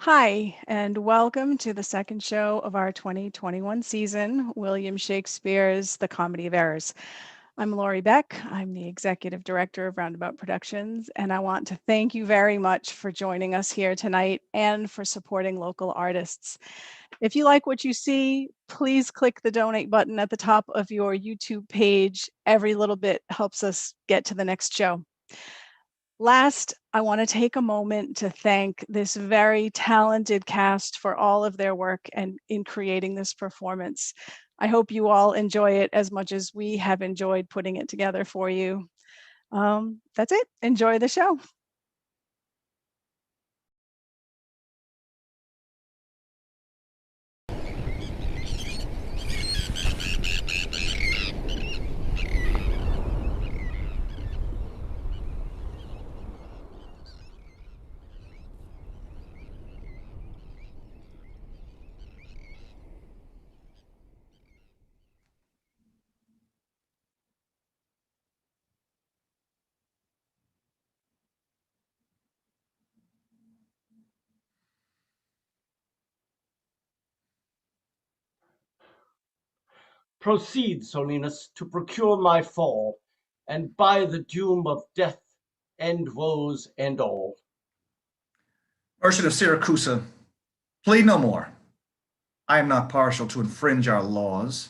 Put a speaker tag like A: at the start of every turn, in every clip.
A: Hi, and welcome to the second show of our 2021 season, William Shakespeare's The Comedy of Errors. I'm Lori Beck. I'm the Executive Director of Roundabout Productions, and I want to thank you very much for joining us here tonight and for supporting local artists. If you like what you see, please click the donate button at the top of your YouTube page. Every little bit helps us get to the next show. Last, I want to take a moment to thank this very talented cast for all of their work and in creating this performance. I hope you all enjoy it as much as we have enjoyed putting it together for you. That's it. Enjoy the show.
B: Proceed, Solinus, to procure my fall, and by the doom of death end woes and all.
C: Merchant of Syracusa, plead no more. I am not partial to infringe our laws.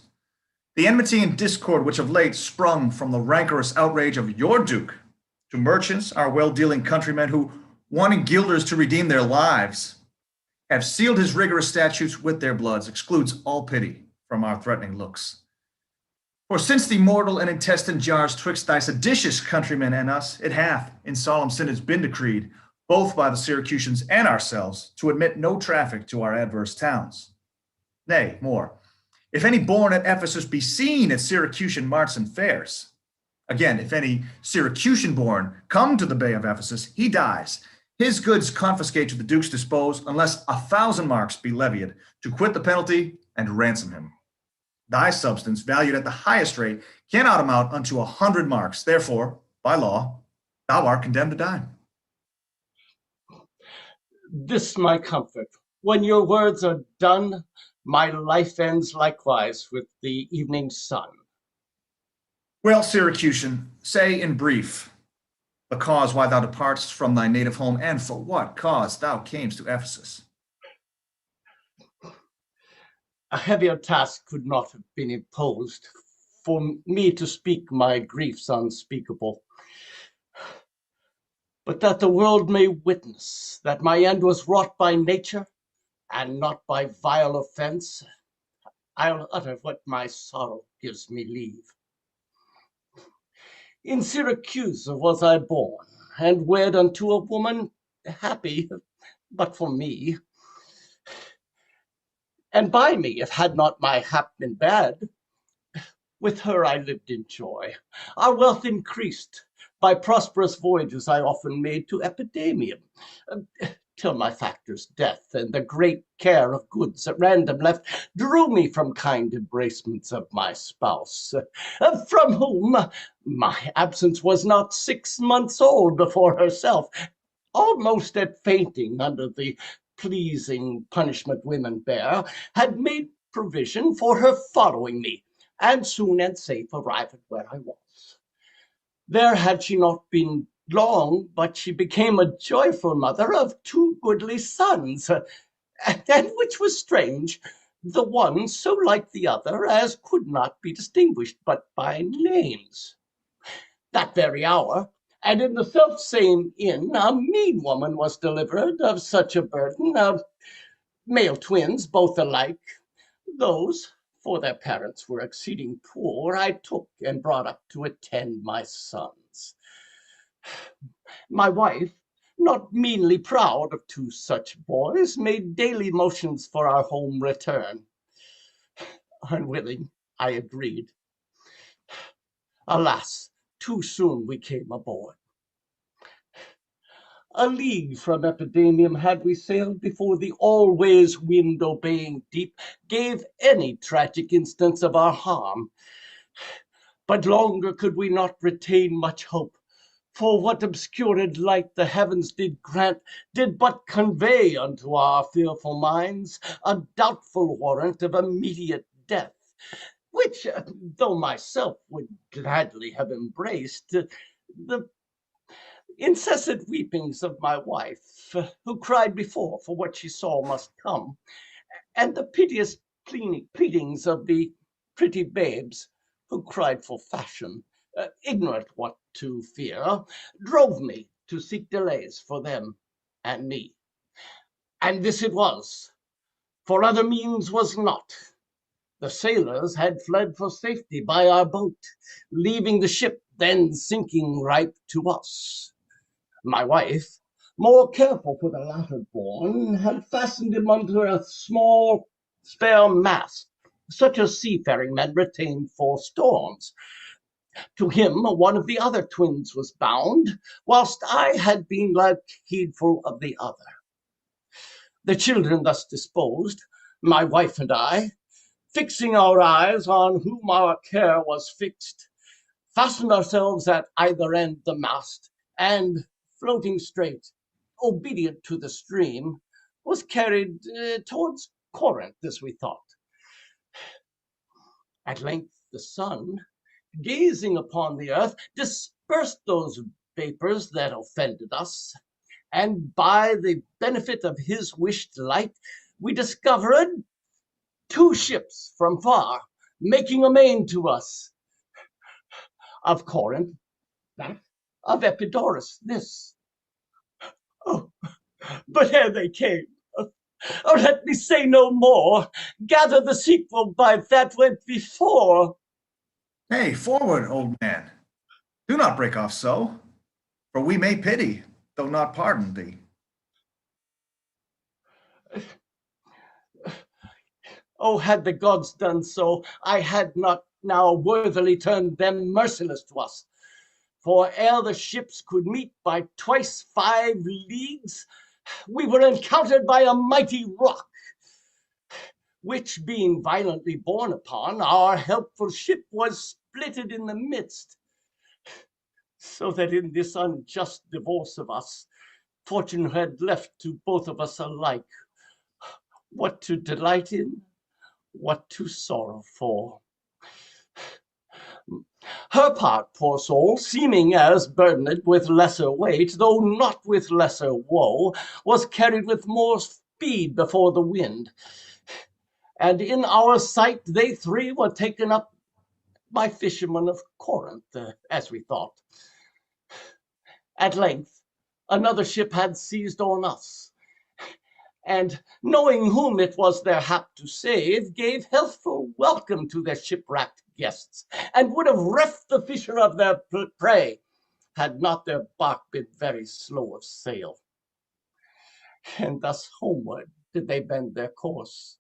C: The enmity and discord which of late sprung from the rancorous outrage of your duke to merchants, our well-dealing countrymen who, wanting guilders to redeem their lives, have sealed his rigorous statutes with their bloods, excludes all pity from our threatening looks. For since the mortal and intestine jars twixt thy seditious countrymen and us, it hath, in solemn synods, been decreed, both by the Syracusans and ourselves, to admit no traffic to our adverse towns. Nay, more, if any born at Ephesus be seen at Syracusan marts and fairs, again, if any Syracusan born come to the Bay of Ephesus, he dies. His goods confiscate to the Duke's dispose, unless 1,000 marks be levied to quit the penalty and ransom him. Thy substance, valued at the highest rate, cannot amount unto 100 marks. Therefore, by law, thou art condemned to die.
B: This my comfort. When your words are done, my life ends likewise with the evening sun.
C: Well, Syracusan, say in brief the cause why thou departest from thy native home, and for what cause thou camest to Ephesus.
B: A heavier task could not have been imposed for me to speak my griefs unspeakable. But that the world may witness that my end was wrought by nature and not by vile offense, I'll utter what my sorrow gives me leave. In Syracuse was I born, and wed unto a woman happy, but for me. And by me, if had not my hap been bad, with her I lived in joy. Our wealth increased by prosperous voyages I often made to Epidamium, till my factor's death, and the great care of goods at random left drew me from kind embracements of my spouse, from whom my absence was not 6 months old before herself, almost at fainting under the pleasing punishment women bear, had made provision for her following me, and soon and safe arrive at where I was. There had she not been long, but she became a joyful mother of 2 goodly sons, and which was strange, the one so like the other as could not be distinguished but by names. That very hour, and in the self-same inn, a mean woman was delivered of such a burden of male twins, both alike. Those, for their parents were exceeding poor, I took and brought up to attend my sons. My wife, not meanly proud of 2 such boys, made daily motions for our home return. Unwilling, I agreed. Alas, too soon we came aboard. A league from Epidamium had we sailed before the always wind-obeying deep gave any tragic instance of our harm. But longer could we not retain much hope, for what obscured light the heavens did grant did but convey unto our fearful minds a doubtful warrant of immediate death, which, though myself would gladly have embraced, the incessant weepings of my wife, who cried before for what she saw must come, and the piteous pleadings of the pretty babes, who cried for fashion, ignorant what to fear, drove me to seek delays for them and me. And this it was, for other means was not. The sailors had fled for safety by our boat, leaving the ship then sinking ripe to us. My wife, more careful for the latter born, had fastened him under a small spare mast, such as seafaring men retain for storms. To him one of the other twins was bound, whilst I had been like heedful of the other. The children thus disposed, my wife and I, fixing our eyes on whom our care was fixed, fastened ourselves at either end the mast, and floating straight, obedient to the stream, was carried towards Corinth, as we thought. At length the sun, gazing upon the earth, dispersed those vapors that offended us, and by the benefit of his wished light, we discovered 2 ships from far, making amain to us. Of Corinth, that, of Epidaurus, this. Oh, but ere they came, oh, let me say no more. Gather the sequel by that went before.
C: Hey, forward, old man. Do not break off so, for we may pity, though not pardon thee.
B: Oh, had the gods done so, I had not now worthily turned them merciless to us. For ere the ships could meet by twice 5 leagues, we were encountered by a mighty rock, which being violently borne upon, our helpful ship was splitted in the midst, so that in this unjust divorce of us, fortune had left to both of us alike what to delight in, what to sorrow for. Her part, poor soul, seeming as burdened with lesser weight, though not with lesser woe, was carried with more speed before the wind. And in our sight they 3 were taken up by fishermen of Corinth, as we thought. At length another ship had seized on us, and knowing whom it was their hap to save, gave healthful welcome to their shipwrecked guests, and would have reft the fisher of their prey, had not their bark been very slow of sail. And thus homeward did they bend their course.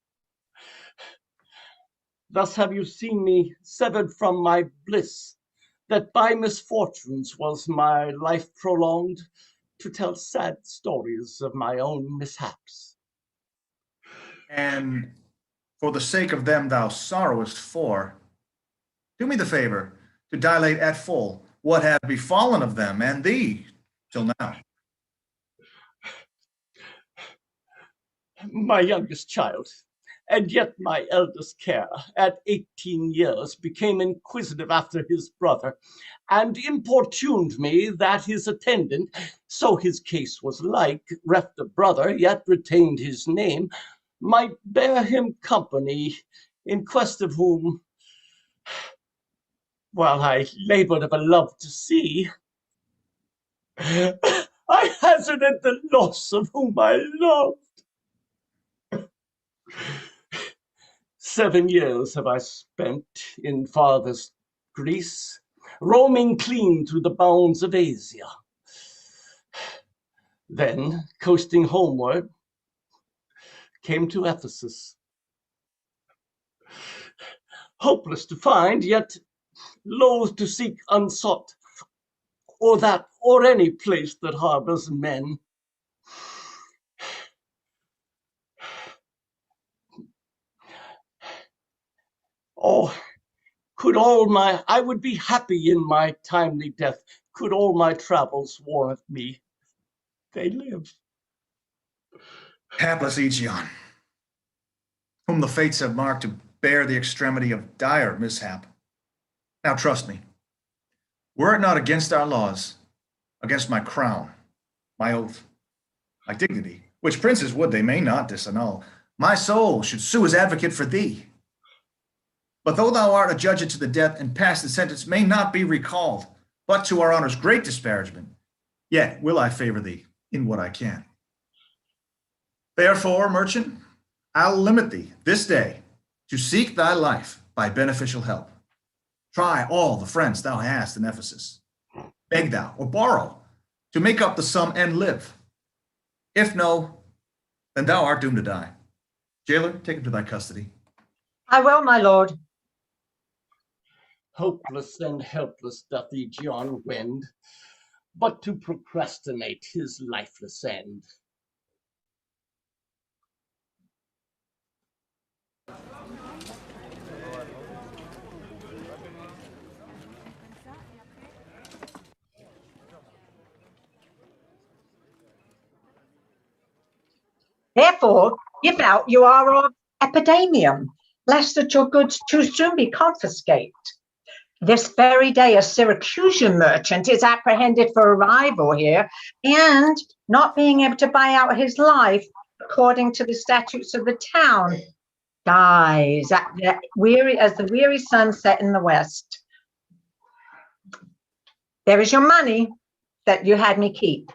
B: Thus have you seen me severed from my bliss, that by misfortunes was my life prolonged, to tell sad stories of my own mishaps.
C: And for the sake of them thou sorrowest for, do me the favor to dilate at full what hath befallen of them and thee till now.
B: My youngest child, and yet my eldest care, at 18 years, became inquisitive after his brother, and importuned me that his attendant, so his case was like, reft a brother, yet retained his name, might bear him company, in quest of whom, while I labored of a love to see, I hazarded the loss of whom I loved. 7 years have I spent in farthest Greece, roaming clean through the bounds of Asia. Then, coasting homeward, came to Ephesus. Hopeless to find, yet loath to seek unsought, or that, or any place that harbors men. Oh, I would be happy in my timely death, could all my travels warrant me. They live.
C: Hapless Aegeon, whom the fates have marked to bear the extremity of dire mishap. Now trust me, were it not against our laws, against my crown, my oath, my dignity, which princes would they may not disannul, my soul should sue as advocate for thee. But though thou art adjudged to the death, and past the sentence may not be recalled, but to our honor's great disparagement, yet will I favor thee in what I can. Therefore, merchant, I'll limit thee this day to seek thy life by beneficial help. Try all the friends thou hast in Ephesus. Beg thou or borrow to make up the sum and live. If no, then thou art doomed to die. Jailer, take him to thy custody.
D: I will, my lord.
B: Hopeless and helpless doth Aegeon wend, but to procrastinate his lifeless end.
D: Therefore, give out you are of epidemium, lest that your goods too soon be confiscate. This very day a Syracusan merchant is apprehended for arrival here, and not being able to buy out his life according to the statutes of the town, dies at as the weary sun set in the west. There is your money that you had me keep.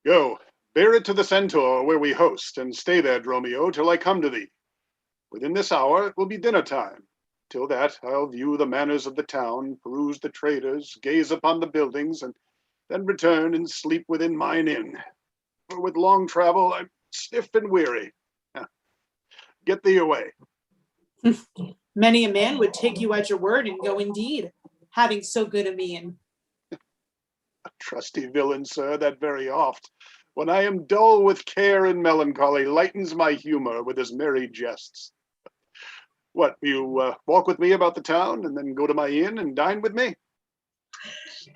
E: Go, bear it to the Centaur where we host, and stay there, Dromio, till I come to thee. Within this hour it will be dinner time. Till that, I'll view the manners of the town, peruse the traders, gaze upon the buildings, and then return and sleep within mine inn. For with long travel, I'm stiff and weary. Get thee away.
F: Many a man would take you at your word and go indeed, having so good a mien.
E: A trusty villain, sir, that very oft, when I am dull with care and melancholy, lightens my humor with his merry jests. What, you walk with me about the town and then go to my inn and dine with me?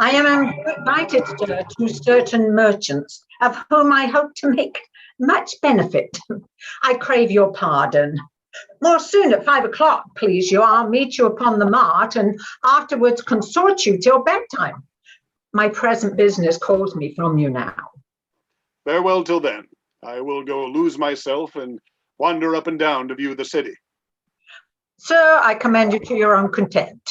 D: I am invited, sir, to certain merchants, of whom I hope to make much benefit. I crave your pardon. More soon at 5 o'clock, please you. I'll meet you upon the mart, and afterwards consort you till bedtime. My present business calls me from you now.
E: Farewell till then. I will go lose myself and wander up and down to view the city.
D: Sir, I commend you to your own content.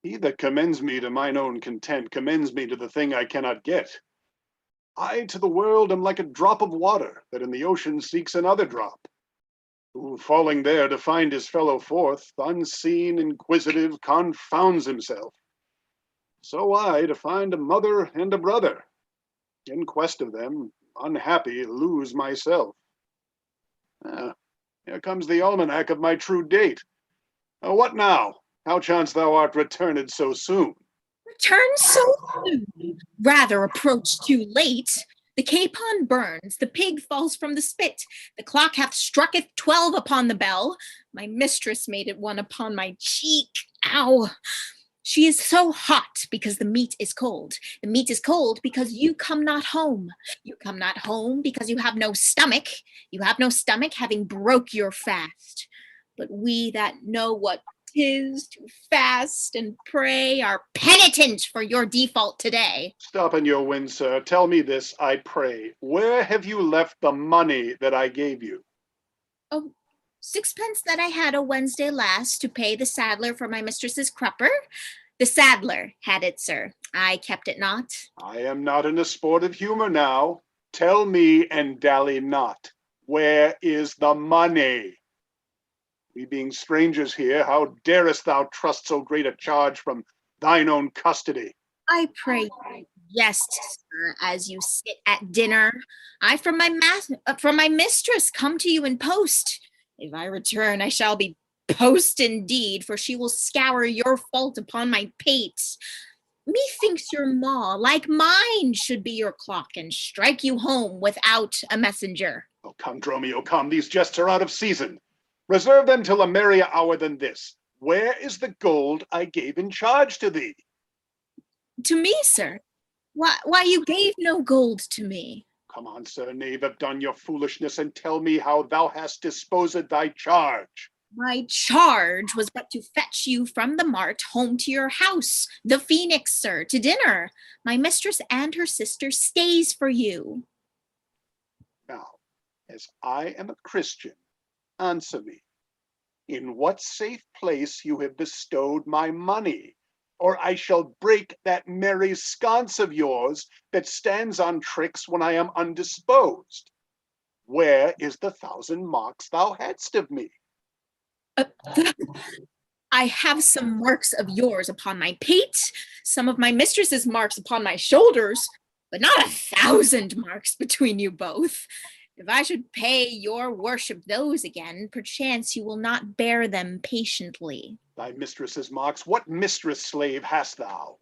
E: He that commends me to mine own content commends me to the thing I cannot get. I to the world am like a drop of water that in the ocean seeks another drop, who falling there to find his fellow forth, unseen, inquisitive, confounds himself. So I to find a mother and a brother, in quest of them, unhappy, lose myself. Here comes the almanac of my true date. What now? How chance thou art returned so soon?
G: Return so soon, rather approach too late. The capon burns, the pig falls from the spit. The clock hath strucketh 12 upon the bell. My mistress made it one upon my cheek. Ow! She is so hot because the meat is cold. The meat is cold because you come not home. You come not home because you have no stomach. You have no stomach, having broke your fast. But we that know what 'tis to fast and pray are penitent for your default today.
E: Stop in your wind, sir. Tell me this, I pray. Where have you left the money that I gave you?
G: Oh, 6 pence that I had a Wednesday last to pay the saddler for my mistress's crupper. The saddler had it, sir. I kept it not.
E: I am not in a sport of humor now. Tell me and dally not. Where is the money? We being strangers here, how darest thou trust so great a charge from thine own custody?
G: I pray you, yes, sir, as you sit at dinner. I from my mistress come to you in post. If I return, I shall be post indeed, for she will scour your fault upon my pate. Methinks your maw, like mine, should be your clock and strike you home without a messenger.
E: Oh, come, Dromio, come. These jests are out of season. Reserve them till a merrier hour than this. Where is the gold I gave in charge to thee?
G: To me, sir? Why you gave no gold to me.
E: Come on, sir, knave, have done your foolishness, and tell me how thou hast disposed thy charge.
G: My charge was but to fetch you from the mart home to your house, the Phoenix, sir, to dinner. My mistress and her sister stays for you.
E: Now, as I am a Christian, answer me. In what safe place you have bestowed my money, or I shall break that merry sconce of yours that stands on tricks when I am undisposed. Where is the 1,000 marks thou hadst of me?
G: I have some marks of yours upon my pate, some of my mistress's marks upon my shoulders, but not 1,000 marks between you both. If I should pay your worship those again, perchance you will not bear them patiently.
E: Thy mistress's marks, what mistress slave hast thou?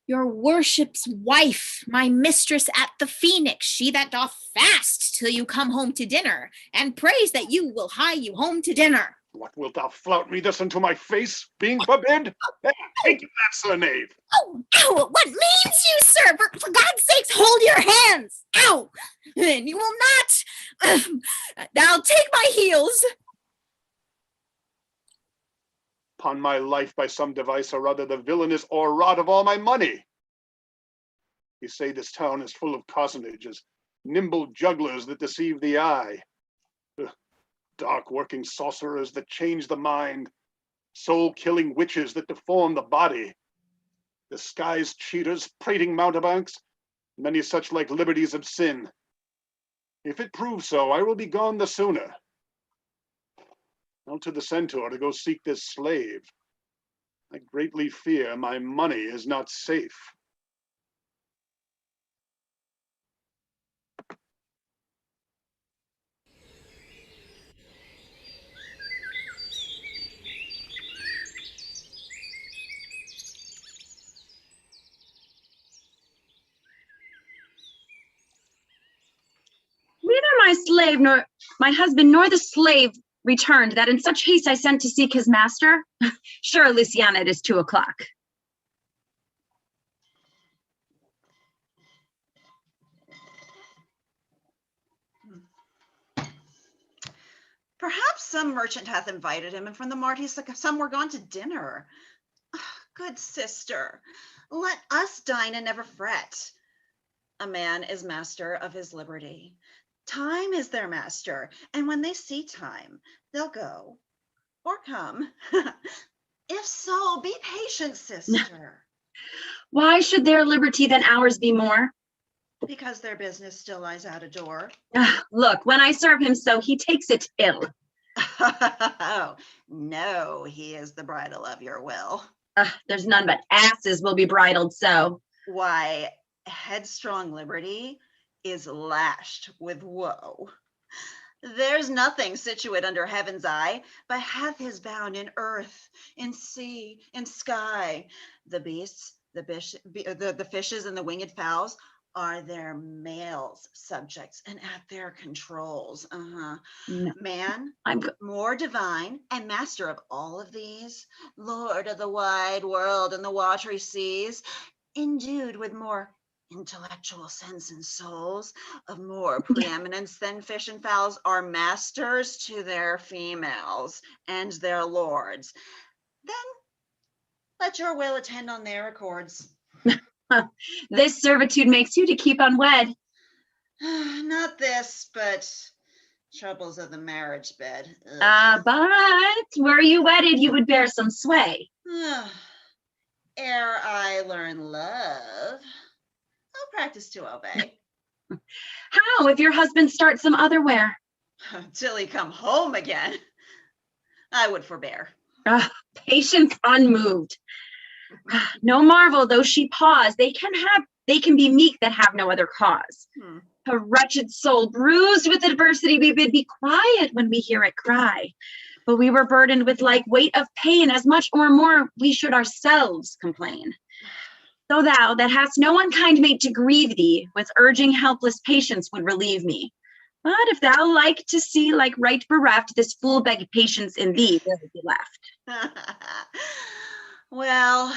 G: Your worship's wife, my mistress at the Phoenix, she that doth fast till you come home to dinner, and prays that you will hie you home to dinner.
E: What, wilt thou flout me thus into my face, being forbid? Take that, sir knave.
G: Oh, ow, what means you, sir? For God's sakes, hold your hands. Ow, and you will not. Now take my heels.
E: Upon my life, by some device or other, the villain is o'erwrought of all my money. You say this town is full of cozenages, nimble jugglers that deceive the eye. Dark working sorcerers that change the mind, soul-killing witches that deform the body, disguised cheaters, prating mountebanks, many such like liberties of sin. If it prove so, I will be gone the sooner. Out to the centaur to go seek this slave. I greatly fear my money is not safe.
H: Neither my slave nor my husband nor the slave returned, that in such haste I sent to seek his master. Sure, Luciana, it is 2 o'clock.
I: Perhaps some merchant hath invited him, and from the mart some were gone to dinner. Good sister, let us dine and never fret. A man is master of his liberty. Time is their master, and when they see time, they'll go or come. If so, be patient, sister.
H: Why should their liberty than ours be more?
I: Because their business still lies out a door.
H: Look, when I serve him so, he takes it ill.
I: Oh, no, he is the bridle of your will.
H: There's none but asses will be bridled so.
I: Why, headstrong liberty is lashed with woe. There's nothing situate under heaven's eye, but hath his bound in earth, in sea, in sky. The beasts The fishes and the winged fowls are their males subjects and at their controls.
H: No,
I: Man,
H: I'm
I: more divine and master of all of these, Lord of the wide world and the watery seas, endued with more intellectual sense and souls, of more preeminence than fish and fowls, are masters to their females and their lords. Then let your will attend on their accords.
H: This servitude makes you to keep unwed.
I: Not this, but troubles of the marriage bed.
H: But were you wedded, you would bear some sway.
I: Ere I learn love, I'll practice to obey.
H: How if your husband starts some other where?
I: Till he come home again, I would forbear.
H: Patience unmoved. No marvel, though she pause, they can be meek that have no other cause. A wretched soul bruised with adversity, we bid be quiet when we hear it cry. But we were burdened with like weight of pain, as much or more we should ourselves complain. So thou that hast no unkind mate to grieve thee, with urging helpless patience would relieve me. But if thou like to see like right bereft, this fool beg patience in thee will be left.
I: Well,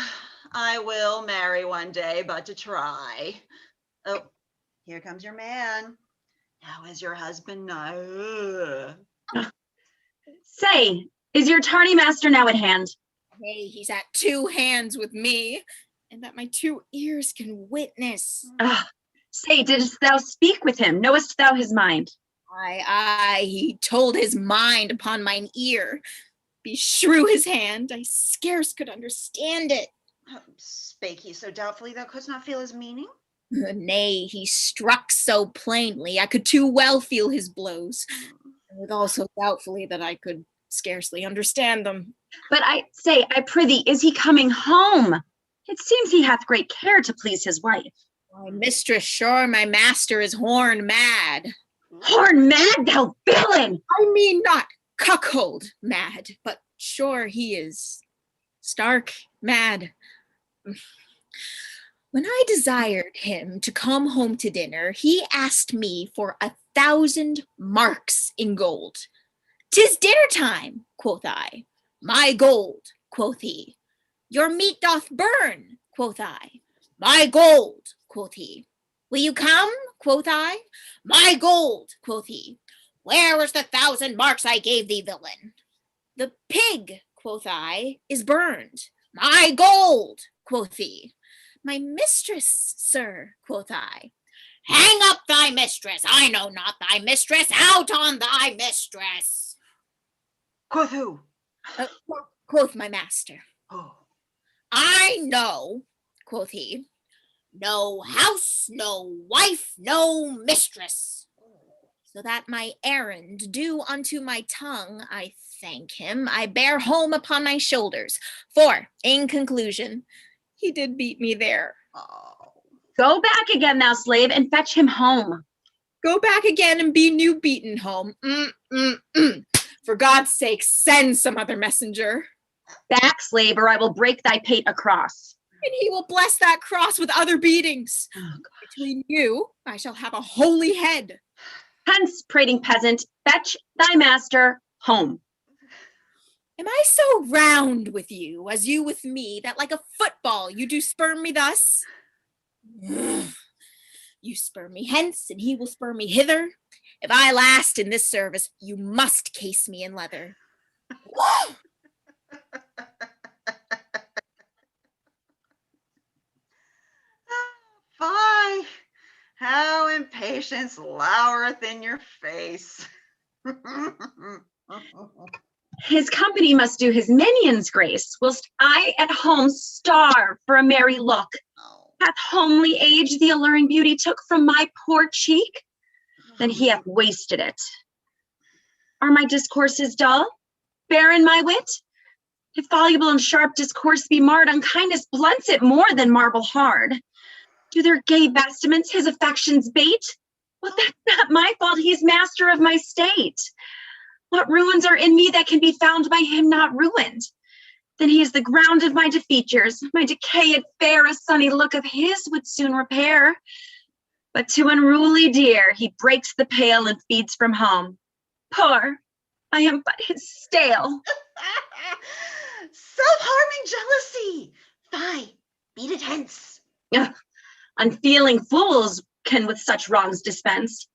I: I will marry one day, but to try. Oh, here comes your man. How is your husband now?
H: Say, is your tardy master now at hand?
G: Hey, he's at 2 hands with me, and that my 2 ears can witness.
H: Say, didst thou speak with him? Knowest thou his mind?
G: Aye, he told his mind upon mine ear. Beshrew his hand, I scarce could understand it.
I: Spake he so doubtfully thou couldst not feel his meaning?
G: Nay, he struck so plainly, I could too well feel his blows, and withal so doubtfully that I could scarcely understand them.
H: But I say, I prithee, is he coming home? It seems he hath great care to please his wife.
G: My mistress, sure my master is horn mad.
H: Horn mad, thou villain!
G: I mean not cuckold mad, but sure he is stark mad. When I desired him to come home to dinner, he asked me for 1,000 marks in gold. "'Tis dinner time," quoth I. "My gold," quoth he. "Your meat doth burn," quoth I. "My gold," quoth he. "Will you come?" quoth I. "My gold," quoth he. "Where is the 1,000 marks I gave thee, villain?" "The pig," quoth I, "is burned." "My gold," quoth he. "My mistress, sir," quoth I. "Hang up thy mistress, I know not thy mistress, out on thy mistress."
I: Quoth who?
G: Quoth my master.
I: Oh.
G: "I know," quoth he, "no house, no wife, no mistress. So that my errand due unto my tongue, I thank him, I bear home upon my shoulders. For, in conclusion, he did beat me there."
H: Go back again, thou slave, and fetch him home.
G: "Go back again and be new beaten home. For God's sake, send some other messenger."
H: Back, slave, or I will break thy pate across.
G: "And he will bless that cross with other beatings. Between you, I shall have a holy head."
H: Hence, prating peasant, fetch thy master home.
G: "Am I so round with you, as you with me, that like a football you do spurn me thus? You spur me hence, and he will spur me hither. If I last in this service, you must case me in leather."
I: Fie! How impatience loureth in your face.
H: His company must do his minions grace, whilst I at home starve for a merry look. Hath homely age the alluring beauty took from my poor cheek? Then he hath wasted it. Are my discourses dull? Barren my wit? If voluble and sharp discourse be marred, unkindness blunts it more than marble hard. Do their gay vestments his affections bait? Well, that's not my fault, he's master of my state. What ruins are in me that can be found by him not ruined? Then he is the ground of my defeatures. My decay at fair, a sunny look of his would soon repair. But to unruly deer he breaks the pail and feeds from home. Poor, I am but his stale.
I: Self-harming jealousy. Fie, beat it hence.
H: Ugh, unfeeling fools can with such wrongs dispense.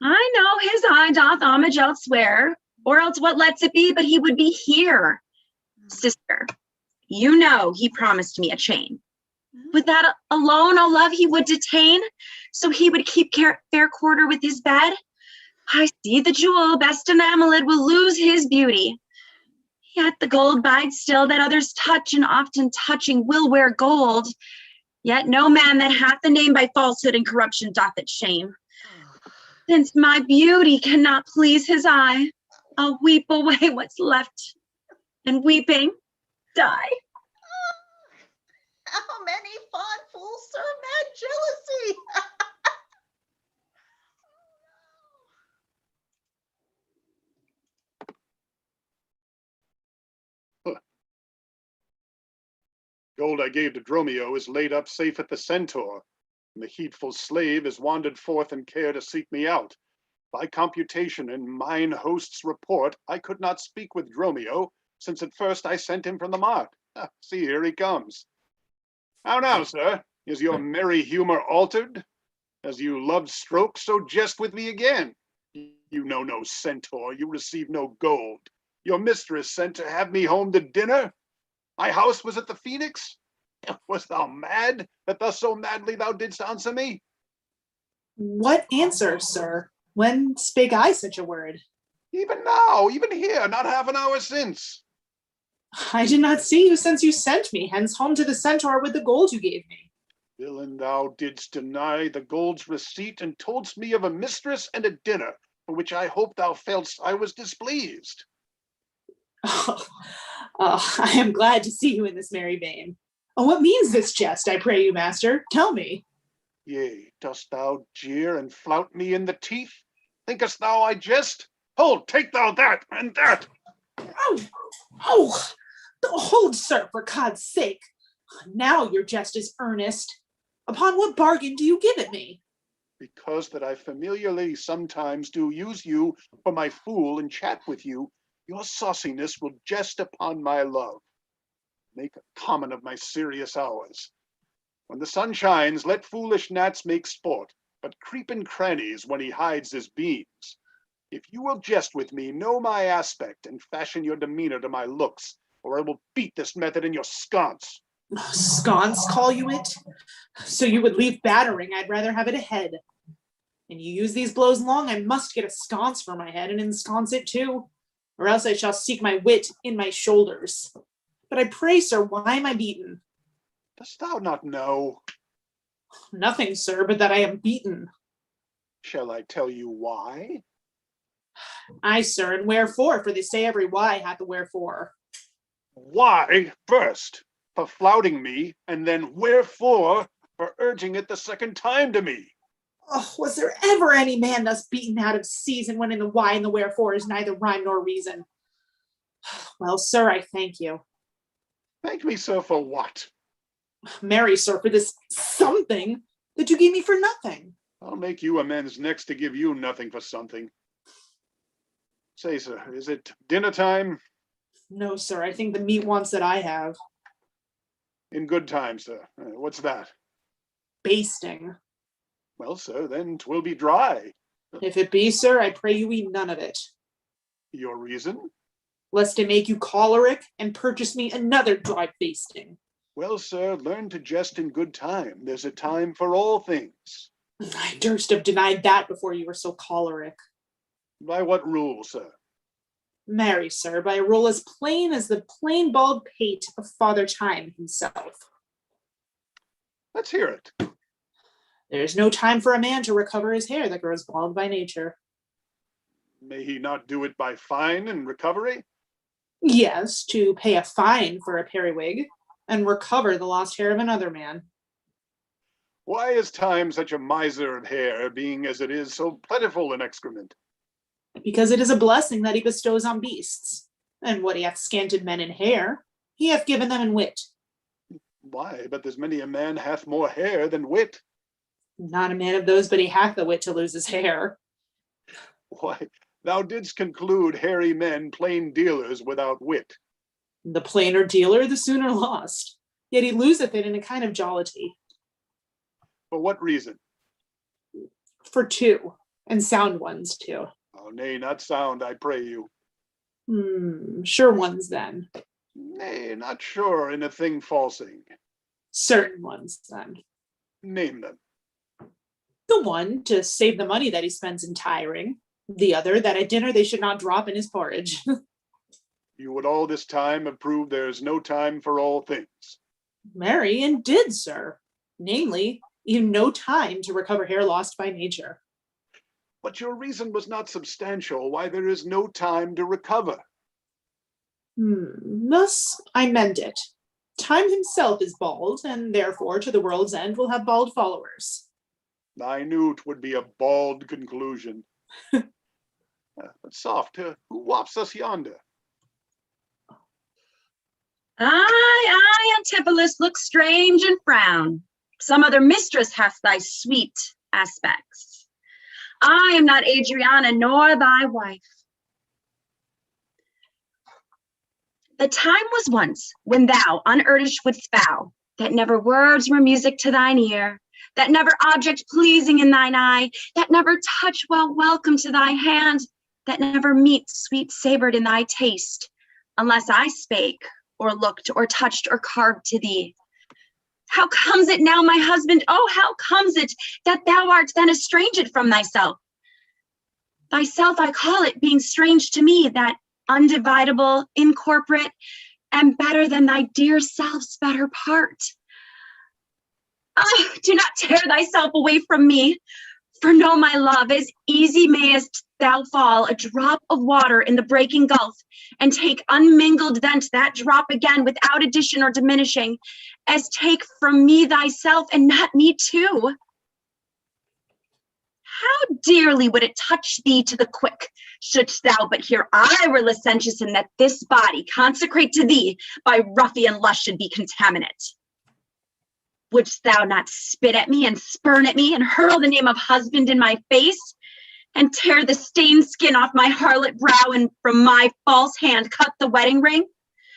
H: I know his eye doth homage elsewhere, or else what lets it be but he would be here. Sister, you know he promised me a chain. With that alone, all love he would detain, so he would keep fair quarter with his bed. I see the jewel best enameled will lose his beauty. Yet the gold bides still that others touch, and often touching will wear gold. Yet no man that hath a name by falsehood and corruption doth it shame. Since my beauty cannot please his eye, I'll weep away what's left, and weeping, die.
I: How many fond fools serve mad jealousy?
E: Gold I gave to Dromio is laid up safe at the Centaur, and the heedful slave is wandered forth in care to seek me out. By computation and mine host's report, I could not speak with Dromio, since at first I sent him from the mart. See, here he comes. How now, sir? Is your merry humor altered? As you loved stroke, so jest with me again. You know no centaur, you receive no gold. Your mistress sent to have me home to dinner? My house was at the Phoenix? Wast thou mad, that thus so madly thou didst answer me?
F: What answer, sir? When spake I such a word?
E: Even now, even here, not half an hour since.
F: I did not see you since you sent me hence home to the Centaur with the gold you gave me.
E: Villain, thou didst deny the gold's receipt, and toldst me of a mistress and a dinner, for which I hope thou feltst I was displeased.
F: I am glad to see you in this merry vein. Oh, what means this jest, I pray you, master? Tell me.
E: Yea, dost thou jeer and flout me in the teeth? Thinkest thou I jest? Hold, take thou that and that.
F: Oh, hold, sir, for God's sake. Now your jest is earnest. Upon what bargain do you give it me?
E: Because that I familiarly sometimes do use you for my fool and chat with you, your sauciness will jest upon my love. Make a common of my serious hours. When the sun shines, let foolish gnats make sport, but creep in crannies when he hides his beams. If you will jest with me, know my aspect, and fashion your demeanor to my looks, or I will beat this method in your sconce.
F: Sconce, call you it? So you would leave battering, I'd rather have it ahead. And you use these blows long, I must get a sconce for my head and ensconce it too, or else I shall seek my wit in my shoulders. But I pray, sir, why am I beaten?
E: Dost thou not know?
F: Nothing, sir, but that I am beaten.
E: Shall I tell you why?
F: Aye, sir, and wherefore? For they say every why hath a wherefore.
E: Why first, for flouting me, and then wherefore, for urging it the second time to me.
F: Oh, was there ever any man thus beaten out of season when in the why and the wherefore is neither rhyme nor reason? Well, sir, I thank you.
E: Thank me, sir, for what?
F: Marry, sir, for this something that you gave me for nothing.
E: I'll make you amends next to give you nothing for something. Say, sir, is it dinner time?
F: No, sir, I think the meat wants that I have.
E: In good time, sir. What's that?
F: Basting.
E: Well, sir, then 'twill be dry.
F: If it be, sir, I pray you eat none of it.
E: Your reason?
F: Lest it make you choleric and purchase me another dry basting.
E: Well, sir, learn to jest in good time. There's a time for all things.
F: I durst have denied that before you were so choleric.
E: By what rule, sir?
F: Marry, sir, by a rule as plain as the plain bald pate of Father Time himself.
E: Let's hear it.
F: There is no time for a man to recover his hair that grows bald by nature.
E: May he not do it by fine and recovery?
F: Yes, to pay a fine for a periwig and recover the lost hair of another man.
E: Why is time such a miser of hair, being as it is so plentiful in excrement?
F: Because it is a blessing that he bestows on beasts, and what he hath scanted men in hair, he hath given them in wit.
E: Why, but there's many a man hath more hair than wit.
F: Not a man of those, but he hath the wit to lose his hair.
E: Why, thou didst conclude hairy men plain dealers without wit.
F: The plainer dealer, the sooner lost. Yet he loseth it in a kind of jollity.
E: For what reason?
F: For two, and sound ones too.
E: Oh, nay, not sound, I pray you.
F: Sure ones then.
E: Nay, not sure in a thing falsing.
F: Certain ones then.
E: Name them.
F: The one, to save the money that he spends in tiring. The other, that at dinner they should not drop in his porridge.
E: You would all this time have proved there is no time for all things.
F: Marry, and did, sir. Namely, even no time to recover hair lost by nature.
E: But your reason was not substantial why there is no time to recover.
F: Thus I mend it. Time himself is bald, and therefore to the world's end will have bald followers.
E: I knew 'twould be a bald conclusion. But soft, who wafts us yonder?
H: Aye, Antipholus, look strange and frown. Some other mistress hath thy sweet aspects. I am not Adriana, nor thy wife. The time was once when thou, unurged, wouldst vow that never words were music to thine ear, that never object pleasing in thine eye, that never touch well welcome to thy hand, that never meat sweet savored in thy taste, unless I spake, or looked, or touched, or carved to thee. How comes it now, my husband, oh, how comes it that thou art then estranged from thyself? Thyself I call it, being strange to me, that undividable, incorporate, and better than thy dear self's better part. Ah, do not tear thyself away from me, for know, my love, as easy mayest thou fall a drop of water in the breaking gulf, and take unmingled thence that drop again without addition or diminishing, as take from me thyself and not me too. How dearly would it touch thee to the quick, shouldst thou but hear I were licentious, and that this body, consecrate to thee, by ruffian lust should be contaminate. Wouldst thou not spit at me and spurn at me and hurl the name of husband in my face, and tear the stained skin off my harlot brow, and from my false hand cut the wedding ring,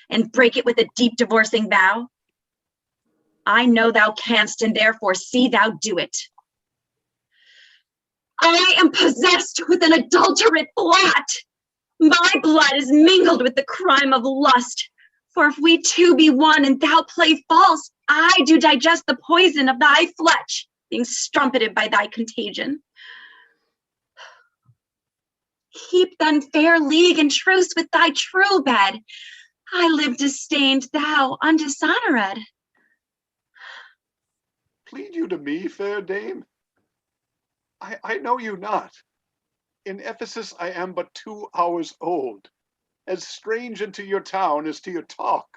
H: and break it with a deep divorcing vow? I know thou canst, and therefore see thou do it. I am possessed with an adulterate blot. My blood is mingled with the crime of lust. For if we two be one and thou play false, I do digest the poison of thy flesh, being strumpeted by thy contagion. Keep then fair league and truce with thy true bed. I live disdained, thou undishonored.
E: Plead you to me, fair dame? I know you not. In Ephesus I am but 2 hours old, as strange unto your town as to your talk,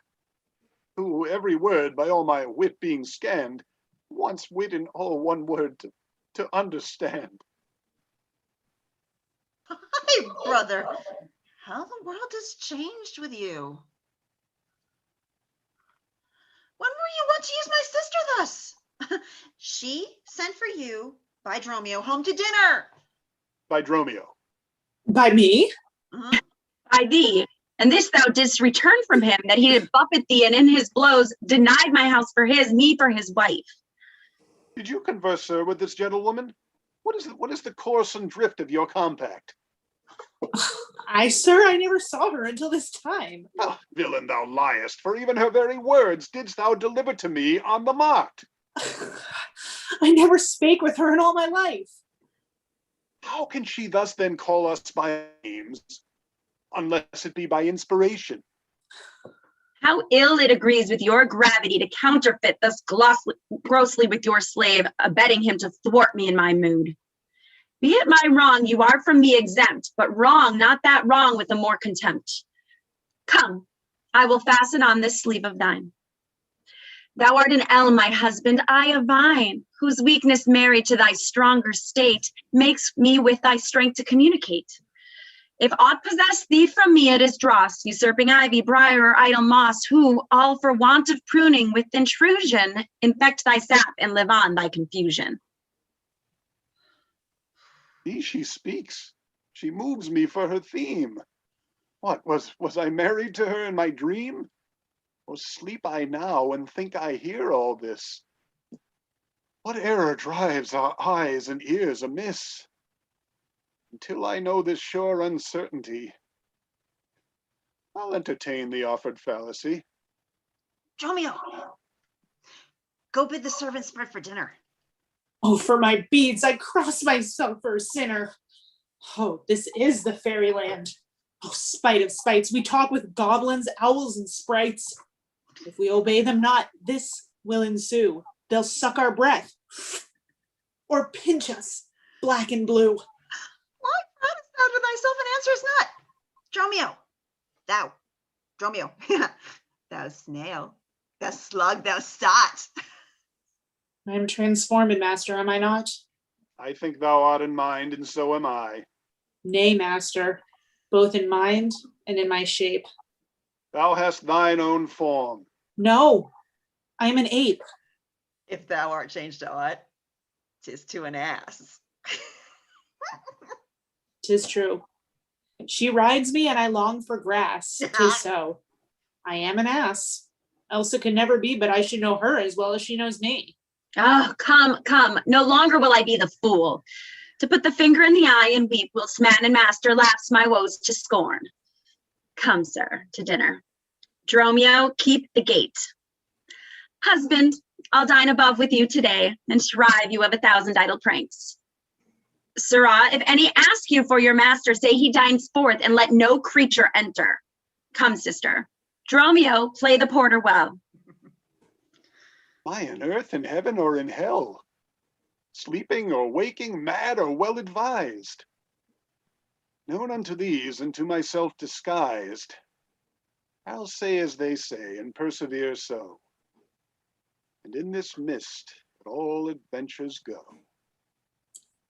E: who every word, by all my wit being scanned, wants wit in all one word to understand.
I: Hi, brother. How the world has changed with you. When were you wont to use my sister thus? She sent for you by Dromio home to dinner.
E: By Dromio.
F: By me?
H: By thee, and this thou didst return from him, that he did buffet thee, and in his blows denied my house for his, me for his wife.
E: Did you converse, sir, with this gentlewoman? What is the course and drift of your compact?
F: Sir, I never saw her until this time.
E: Oh, villain, thou liest, for even her very words didst thou deliver to me on the mart.
F: I never spake with her in all my life.
E: How can she thus then call us by names, unless it be by inspiration?
H: How ill it agrees with your gravity to counterfeit thus grossly with your slave, abetting him to thwart me in my mood. Be it my wrong, you are from me exempt, but wrong, not that wrong, with a more contempt. Come, I will fasten on this sleeve of thine. Thou art an elm, my husband, I a vine, whose weakness married to thy stronger state makes me with thy strength to communicate. If aught possess thee from me, it is dross, usurping ivy, briar, or idle moss, who, all for want of pruning with intrusion, infect thy sap and live on thy confusion.
E: See, she speaks. She moves me for her theme. What, was I married to her in my dream? Or sleep I now and think I hear all this? What error drives our eyes and ears amiss? Until I know this sure uncertainty, I'll entertain the offered fallacy.
I: Dromio, go bid the servants spread for dinner.
F: Oh, for my beads, I cross myself for a sinner. Oh, this is the fairyland. Oh, spite of spites, we talk with goblins, owls, and sprites. If we obey them not, this will ensue. They'll suck our breath or pinch us black and blue.
I: Why proudest thou to thyself and answerest not? Dromio, Dromio, thou snail, thou slug, thou sot.
F: I am transformed, master, am I not?
E: I think thou art in mind, and so am I.
F: Nay, master, both in mind and in my shape.
E: Thou hast thine own form.
F: No, I am an ape.
I: If thou art changed to aught, 'tis to an ass.
F: 'Tis true. She rides me and I long for grass. 'Tis so. I am an ass. Elsa could never be, but I should know her as well as she knows me.
H: Oh, come, come. No longer will I be the fool to put the finger in the eye and weep whilst man and master laughs my woes to scorn. Come, sir, to dinner. Dromio, keep the gate. Husband, I'll dine above with you today and shrive you of 1,000 idle pranks. Sirrah, if any ask you for your master, say he dines forth and let no creature enter. Come, sister. Dromio, play the porter well.
E: Am I in earth, in heaven, or in hell? Sleeping or waking, mad or well advised? Known unto these and to myself disguised, I'll say as they say and persevere so. And in this mist that all adventures go.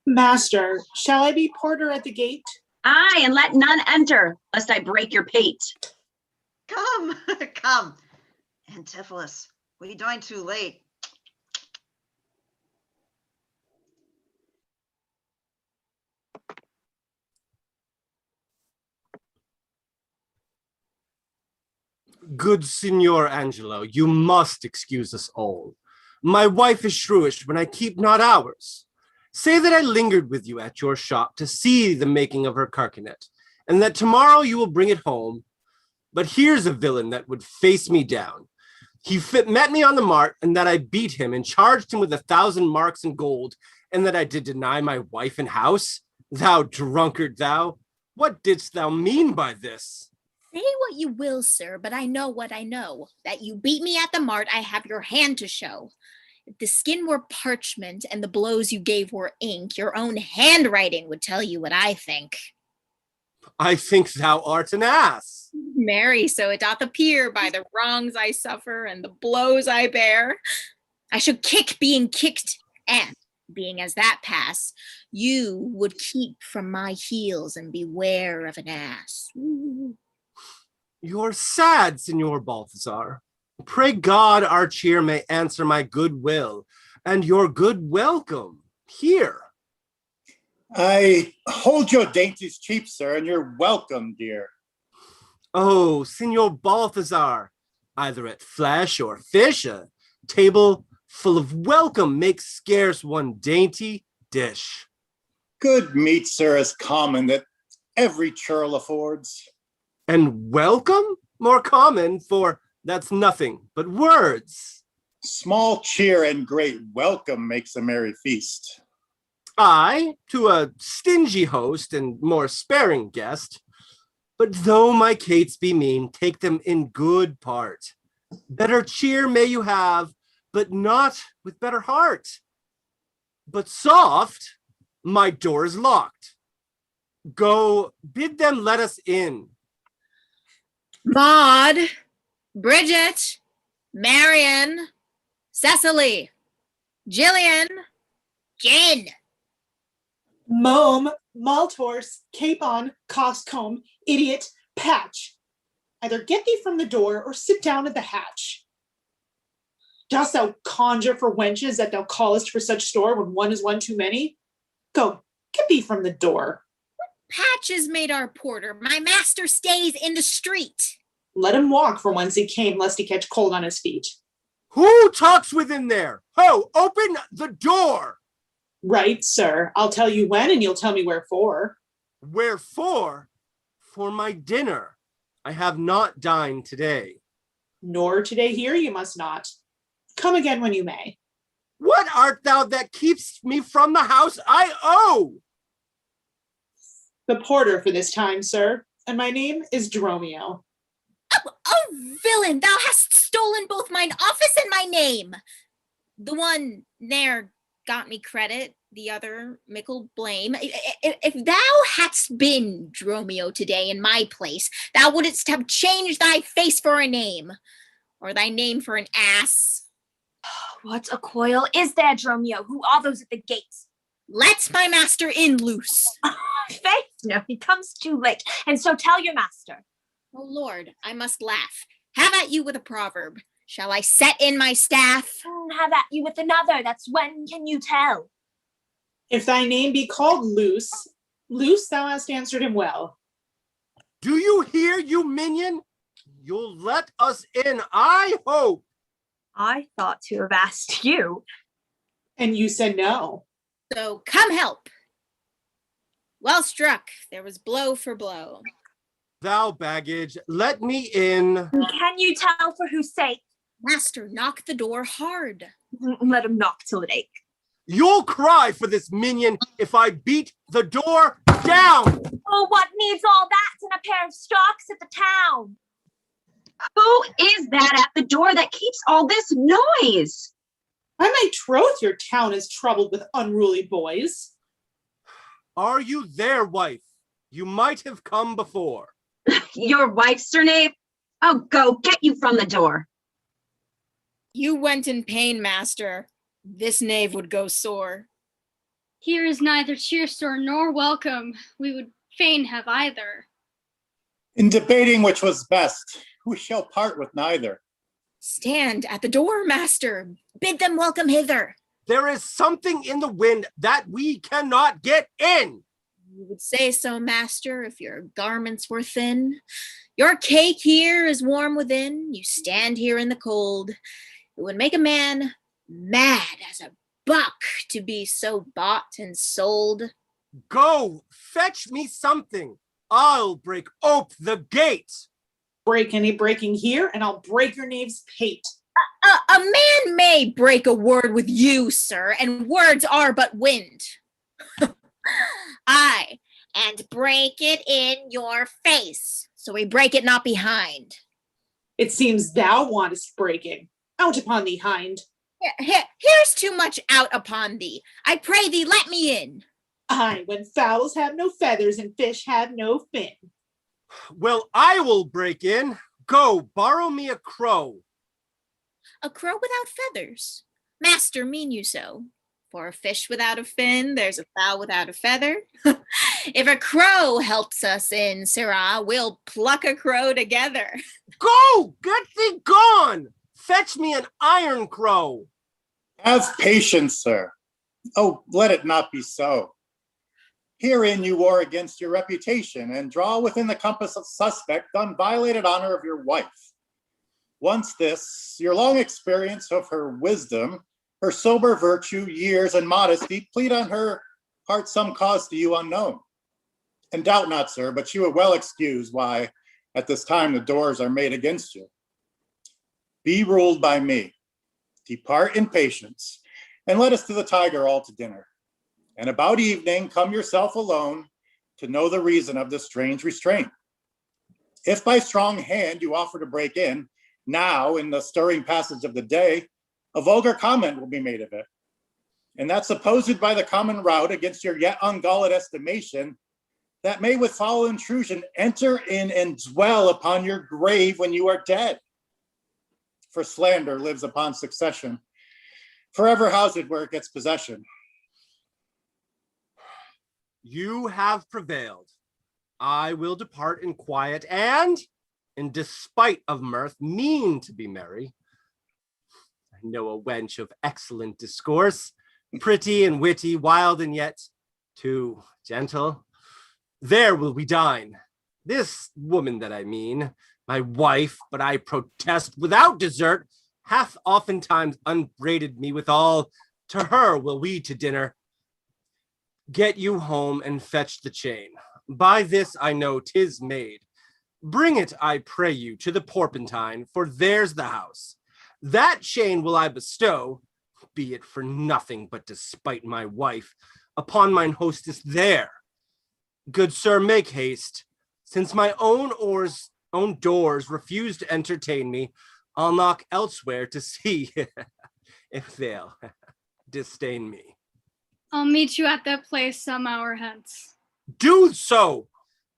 F: Master, shall I be porter at the gate?
H: Aye, and let none enter, lest I break your pate.
I: Come, come. Antipholus, we dine too late.
J: Good Signor Angelo, you must excuse us all. My wife is shrewish when I keep not hours. Say that I lingered with you at your shop to see the making of her carcanet, and that tomorrow you will bring it home. But here's a villain that would face me down. He met me on the mart, and that I beat him and charged him with 1,000 marks in gold, and that I did deny my wife and house. Thou drunkard, thou! What didst thou mean by this?
G: Say what you will, sir, but I know what I know. That you beat me at the mart, I have your hand to show. If the skin were parchment and the blows you gave were ink, your own handwriting would tell you what I think.
J: I think thou art an ass.
G: Marry, so it doth appear by the wrongs I suffer and the blows I bear. I should kick being kicked, and being as that pass, you would keep from my heels and beware of an ass. Ooh.
J: You're sad, Signor Balthazar. Pray God our cheer may answer my good will, and your good welcome here.
K: I hold your dainties cheap, sir, and you're welcome, dear.
J: Oh, Signor Balthazar, either at flesh or fish, a table full of welcome makes scarce one dainty dish.
K: Good meat, sir, is common that every churl affords.
J: And welcome more common, for that's nothing but words.
K: Small cheer and great welcome makes a merry feast.
J: I, to a stingy host and more sparing guest, but though my cates be mean, take them in good part. Better cheer may you have, but not with better heart. But soft, my door is locked. Go, bid them let us in.
G: Maud, Bridget, Marion, Cecily, Jillian, Jen.
F: Mome, maltors, capon, coxcomb, idiot, patch. Either get thee from the door or sit down at the hatch. Dost thou conjure for wenches that thou callest for such store when one is one too many? Go, get thee from the door.
G: Patch is made our porter. My master stays in the street.
F: Let him walk from whence he came, lest he catch cold on his feet.
J: Who talks within there? Ho, open the door!
F: Right, sir. I'll tell you when, and you'll tell me wherefore.
J: Wherefore? For my dinner. I have not dined today.
F: Nor today here you must not. Come again when you may.
J: What art thou that keeps me from the house I owe?
F: The porter for this time, sir, and my name is Dromio.
G: Oh, villain, thou hast stolen both mine office and my name. The one ne'er got me credit, the other mickle blame. If thou hadst been Dromio today in my place, thou wouldst have changed thy face for a name, or thy name for an ass.
H: What a coil is there, Dromio? Who are those at the gates?
G: Let my master in loose.
H: Faith, no, he comes too late. And so tell your master.
G: Oh Lord, I must laugh. Have at you with a proverb. Shall I set in my staff?
H: Have at you with another. That's when can you tell?
F: If thy name be called Loose, Loose thou hast answered him well.
J: Do you hear, you minion? You'll let us in, I hope.
H: I thought to have asked you.
F: And you said no.
G: So come help. Well struck. There was blow for blow.
J: Thou baggage, let me in.
H: Can you tell for whose sake?
G: Master, knock the door hard.
H: Let him knock till it ache.
J: You'll cry for this minion if I beat the door down.
H: Oh, what needs all that and a pair of stocks at the town? Who is that at the door that keeps all this noise?
F: By my troth, your town is troubled with unruly boys.
J: Are you there, wife? You might have come before.
H: Your wife, Sir Knave? Oh, go, get you from the door.
G: You went in pain, master. This knave would go sore.
L: Here is neither cheer store nor welcome. We would fain have either.
K: In debating which was best, who shall part with neither?
G: Stand at the door, master. Bid them welcome hither.
J: There is something in the wind that we cannot get in.
G: You would say so, master, if your garments were thin. Your cake here is warm within. You stand here in the cold. It would make a man mad as a buck to be so bought and sold.
J: Go, fetch me something. I'll break ope the gate.
F: Break any breaking here, and I'll break your knave's pate.
G: A man may break a word with you, sir, and words are but wind. Aye, and break it in your face, so we break it not behind.
F: It seems thou wantest breaking. Out upon thee, hind.
G: Here's too much out upon thee. I pray thee, let me in.
F: Aye, when fowls have no feathers and fish have no fin.
J: Well, I will break in. Go, borrow me a crow.
G: A crow without feathers? Master, mean you so? For a fish without a fin, there's a fowl without a feather. If a crow helps us in, sirrah, we'll pluck a crow together.
J: Go, get thee gone. Fetch me an iron crow.
K: Have patience, sir. Oh, let it not be so. Herein you war against your reputation and draw within the compass of suspect the unviolated honor of your wife. Once this, your long experience of her wisdom, her sober virtue, years, and modesty plead on her heart some cause to you unknown. And doubt not, sir, but you will well excuse why at this time the doors are made against you. Be ruled by me. Depart in patience, and let us to the Tiger all to dinner. And about evening, come yourself alone to know the reason of this strange restraint. If by strong hand you offer to break in, now in the stirring passage of the day, a vulgar comment will be made of it. And that supposed by the common route against your yet ungulled estimation, that may with foul intrusion enter in and dwell upon your grave when you are dead. For slander lives upon succession, forever housed where it gets possession.
J: You have prevailed. I will depart in quiet and, in despite of mirth, mean to be merry. I know a wench of excellent discourse, pretty and witty, wild and yet too gentle. There will we dine. This woman that I mean, my wife, but I protest without desert, hath oftentimes upbraided me withal. To her will we to dinner. Get you home and fetch the chain. By this I know 'tis made. Bring it, I pray you, to the Porpentine, for there's the house. That chain will I bestow, be it for nothing but to spite my wife, upon mine hostess there. Good sir, make haste. Since my own doors refuse to entertain me, I'll knock elsewhere to see if they'll disdain me.
L: I'll meet you at that place some hour hence.
J: Do so.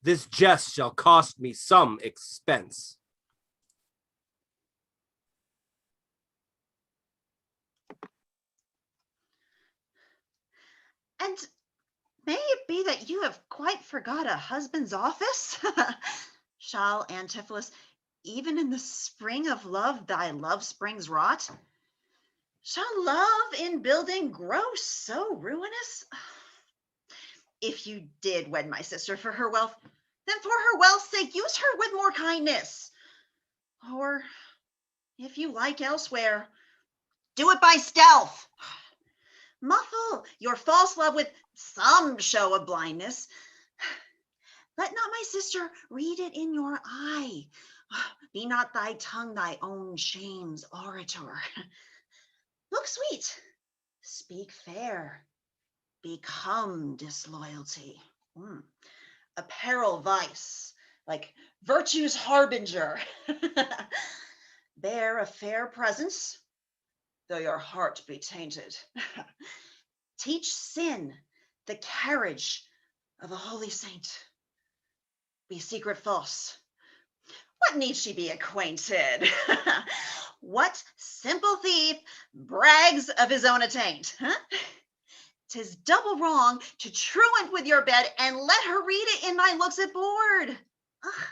J: This jest shall cost me some expense.
I: And may it be that you have quite forgot a husband's office? Shall Antipholus, even in the spring of love, thy love springs rot? Shall love in building grow so ruinous? If you did wed my sister for her wealth, then for her wealth's sake use her with more kindness. Or, if you like elsewhere, do it by stealth. Muffle your false love with some show of blindness. Let not my sister read it in your eye. Be not thy tongue thy own shame's orator. Look sweet, speak fair, become disloyalty. Apparel vice, like virtue's harbinger. Bear a fair presence, though your heart be tainted. Teach sin the carriage of a holy saint. Be secret false. What need she be acquainted? What simple thief brags of his own attaint? Huh? 'Tis double wrong to truant with your bed and let her read it in thy looks at board. Ugh.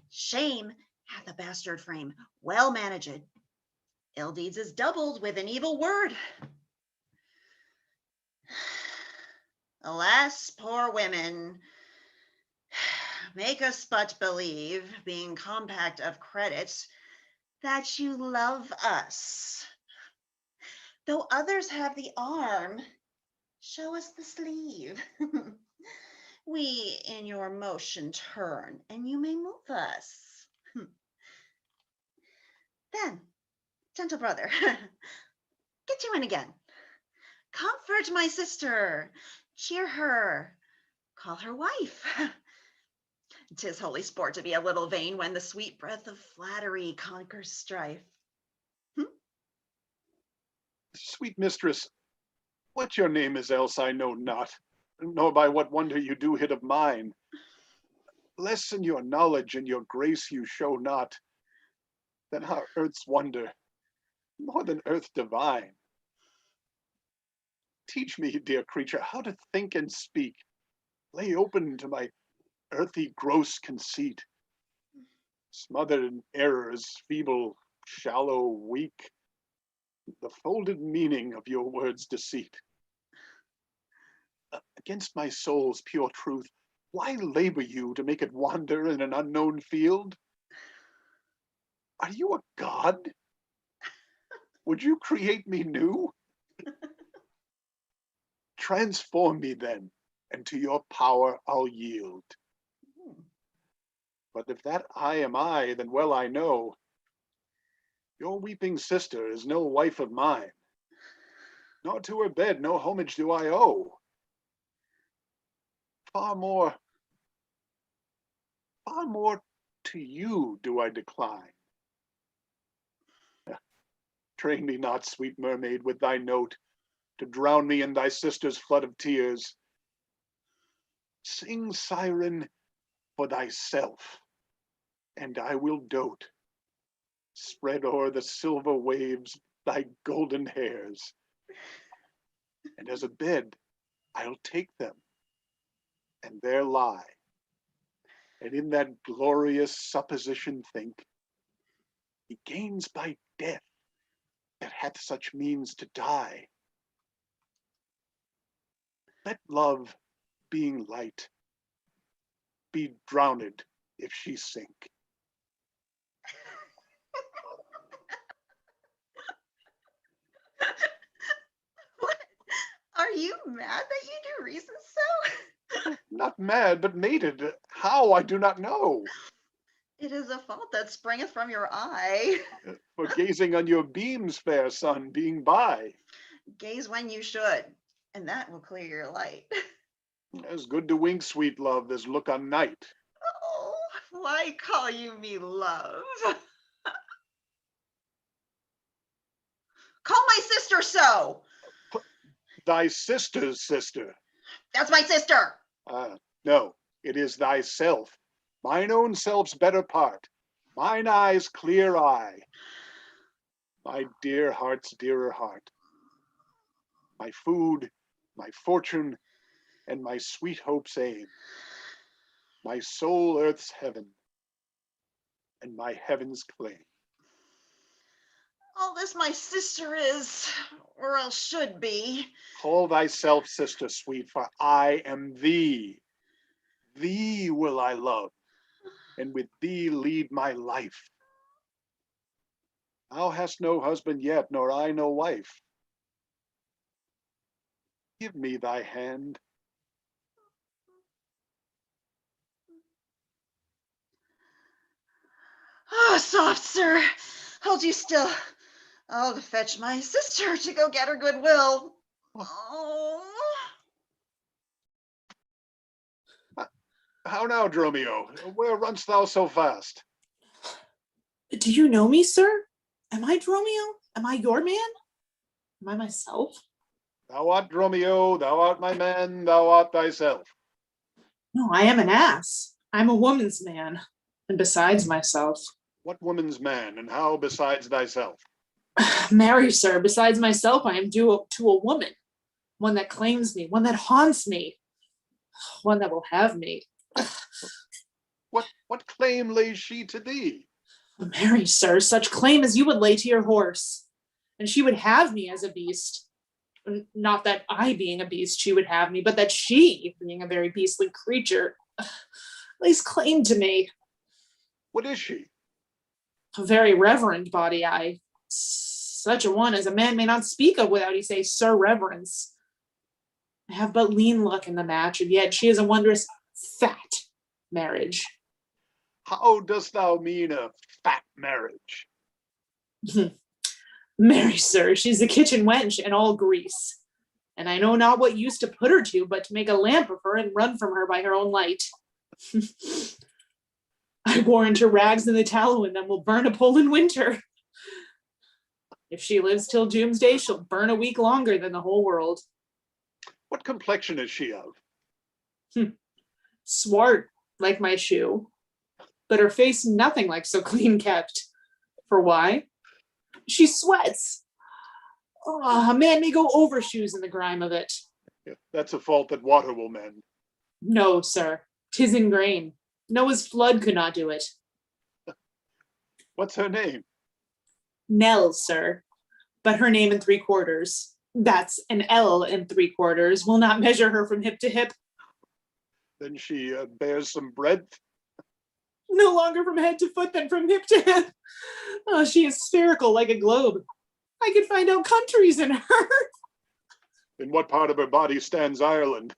I: Shame hath a bastard frame, well managed. Ill deeds is doubled with an evil word. Alas, poor women, make us but believe, being compact of credit, that you love us. Though others have the arm, show us the sleeve. We in your motion turn, and you may move us. Then, gentle brother, get you in again. Comfort my sister, cheer her, call her wife. 'Tis holy sport to be a little vain when the sweet breath of flattery conquers strife.
E: Sweet mistress, what your name is else I know not, nor by what wonder you do hit of mine. Less in your knowledge and your grace you show not, than our earth's wonder, more than earth divine. Teach me, dear creature, how to think and speak, lay open to my earthy gross conceit, smothered in errors, feeble, shallow, weak, the folded meaning of your words' deceit. Against my soul's pure truth, why labor you to make it wander in an unknown field? Are you a god? Would you create me new? Transform me then, and to your power I'll yield. But if that I am I, then well I know, your weeping sister is no wife of mine, nor to her bed no homage do I owe. Far more to you do I decline. Train me not, sweet mermaid, with thy note, to drown me in thy sister's flood of tears. Sing, siren, for thyself, and I will dote. Spread o'er the silver waves thy golden hairs, and as a bed I'll take them and there lie. And in that glorious supposition think, he gains by death that hath such means to die. Let love, being light, be drowned if she sink.
I: What? Are you mad that you do reason so?
E: Not mad, but mated. How, I do not know.
I: It is a fault that springeth from your eye.
E: For gazing on your beams, fair son, being by.
I: Gaze when you should, and that will clear your light.
E: As good to wink, sweet love, as look on night.
I: Oh, why call you me love? Call my sister so.
E: Thy sister's sister.
I: That's my sister.
E: No, it is thyself. Mine own self's better part. Mine eye's clear eye. My dear heart's dearer heart. My food, my fortune, and my sweet hope's aim. My soul earth's heaven, and my heaven's claim.
I: All this my sister is, or else should be.
E: Call thyself sister, sweet, for I am thee. Thee will I love, and with thee lead my life. Thou hast no husband yet, nor I no wife. Give me thy hand.
I: Oh, soft, sir. Hold you still. I'll fetch my sister to go get her goodwill. Oh.
E: How now, Dromio? Where runst thou so fast?
F: Do you know me, sir? Am I Dromio? Am I your man? Am I myself?
E: Thou art Dromio, thou art my man, thou art thyself.
F: No, I am an ass. I'm a woman's man, and besides myself.
E: What woman's man, and how besides thyself?
F: Marry, sir, besides myself, I am due to a woman. One that claims me, one that haunts me, one that will have me.
E: What claim lays she to thee?
F: Marry, sir, such claim as you would lay to your horse. And she would have me as a beast. Not that I, being a beast, she would have me, but that she, being a very beastly creature, lays claim to me.
E: What is she?
F: A very reverend body, such a one as a man may not speak of without he say, Sir Reverence. I have but lean luck in the match, and yet she is a wondrous fat marriage.
E: How dost thou mean a fat marriage?
F: Marry, sir, she's a kitchen wench and all grease. And I know not what use to put her to, but to make a lamp of her and run from her by her own light. I warrant her rags and the tallow in them will burn a pole in winter. If she lives till doomsday, she'll burn a week longer than the whole world.
E: What complexion is she of?
F: Swart, like my shoe, but her face nothing like so clean kept. For why? She sweats. Oh, a man may go over shoes in the grime of it.
E: Yeah, that's a fault that water will mend.
F: No, sir, 'tis in grain. Noah's flood could not do it.
E: What's her name?
F: Nell, sir, but her name in 3/4. That's an L in 3/4. Will not measure her from hip to hip.
E: Then she bears some breadth.
F: No longer from head to foot than from hip to hip. Oh, she is spherical like a globe. I could find out countries in her.
E: In what part of her body stands Ireland?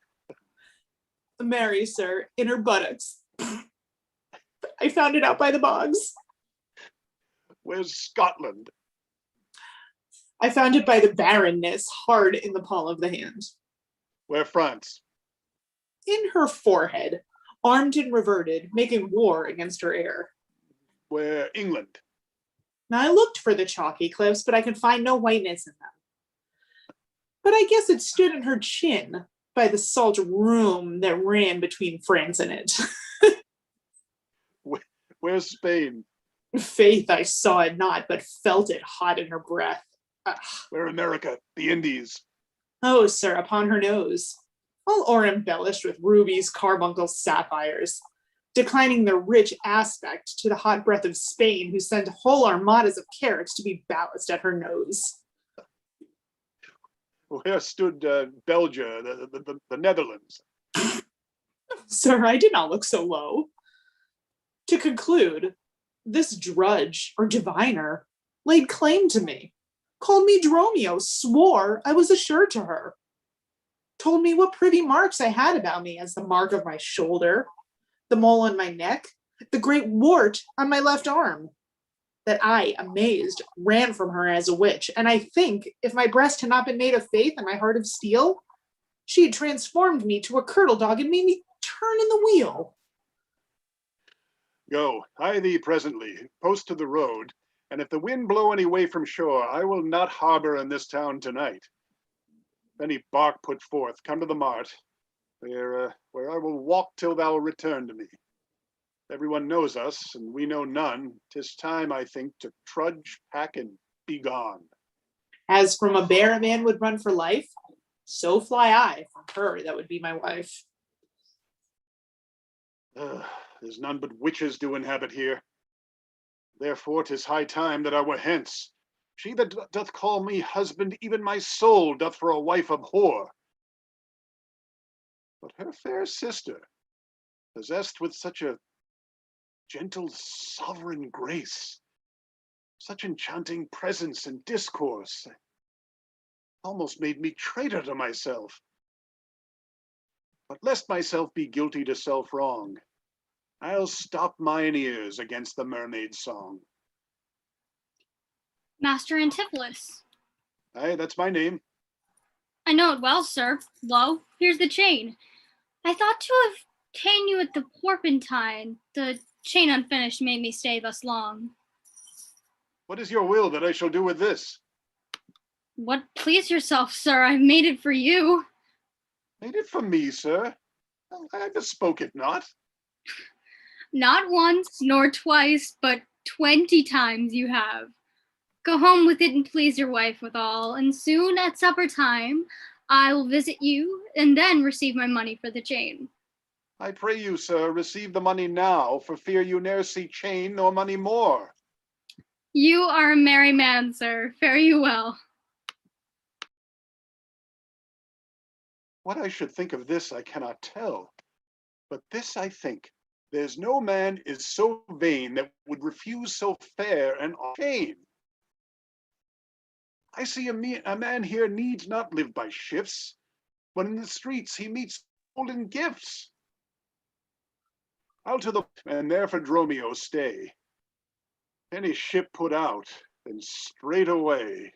F: Marry, sir, in her buttocks. I found it out by the bogs.
E: Where's Scotland?
F: I found it by the barrenness, hard in the palm of the hand.
E: Where France?
F: In her forehead, armed and reverted, making war against her heir.
E: Where England?
F: Now I looked for the chalky cliffs, but I could find no whiteness in them. But I guess it stood in her chin by the salt room that ran between France and it.
E: Where's Spain?
F: Faith, I saw it not, but felt it hot in her breath.
E: Where America? The Indies?
F: Oh, sir, upon her nose. all or embellished with rubies, carbuncles, sapphires, declining their rich aspect to the hot breath of Spain, who sent whole armadas of carrots to be ballast at her nose.
E: Where stood Belgium, the Netherlands?
F: Sir, I did not look so low. To conclude, this drudge or diviner laid claim to me, called me Dromio, swore I was assured to her, told me what privy marks I had about me, as the mark of my shoulder, the mole on my neck, the great wart on my left arm, that I, amazed, ran from her as a witch. And I think if my breast had not been made of faith and my heart of steel, she had transformed me to a curdle dog and made me turn in the wheel.
E: Go, hie thee presently, post to the road, and if the wind blow any way from shore, I will not harbor in this town tonight. If any bark put forth, come to the mart, where I will walk till thou return to me. Everyone knows us, and we know none. 'Tis time, I think, to trudge, pack, and be gone.
F: As from a bear a man would run for life, so fly I from her that would be my wife.
E: There's none but witches do inhabit here. Therefore 'tis high time that I were hence. She that doth call me husband, even my soul doth for a wife abhor. But her fair sister, possessed with such a gentle sovereign grace, such enchanting presence and discourse, almost made me traitor to myself. But lest myself be guilty to self-wrong, I'll stop mine ears against the mermaid's song.
L: Master Antipholus.
E: Aye, that's my name.
L: I know it well, sir. Lo, here's the chain. I thought to have ta'en you at the Porpentine. The chain unfinished made me stay thus long.
E: What is your will that I shall do with this?
L: What please yourself, sir, I've made it for you.
E: Made it for me, sir? I bespoke it not.
L: Not once, nor twice, but 20 times you have. Go home with it and please your wife withal, and soon at supper time I will visit you, and then receive my money for the chain.
E: I pray you, sir, receive the money now, for fear you ne'er see chain nor money more.
L: You are a merry man, sir. Fare you well.
E: What I should think of this I cannot tell, but this I think, there's no man is so vain that would refuse so fair an chain. I see a man here needs not live by shifts, but in the streets he meets golden gifts. I'll to the and there for Dromio stay. Any ship put out, then straight away.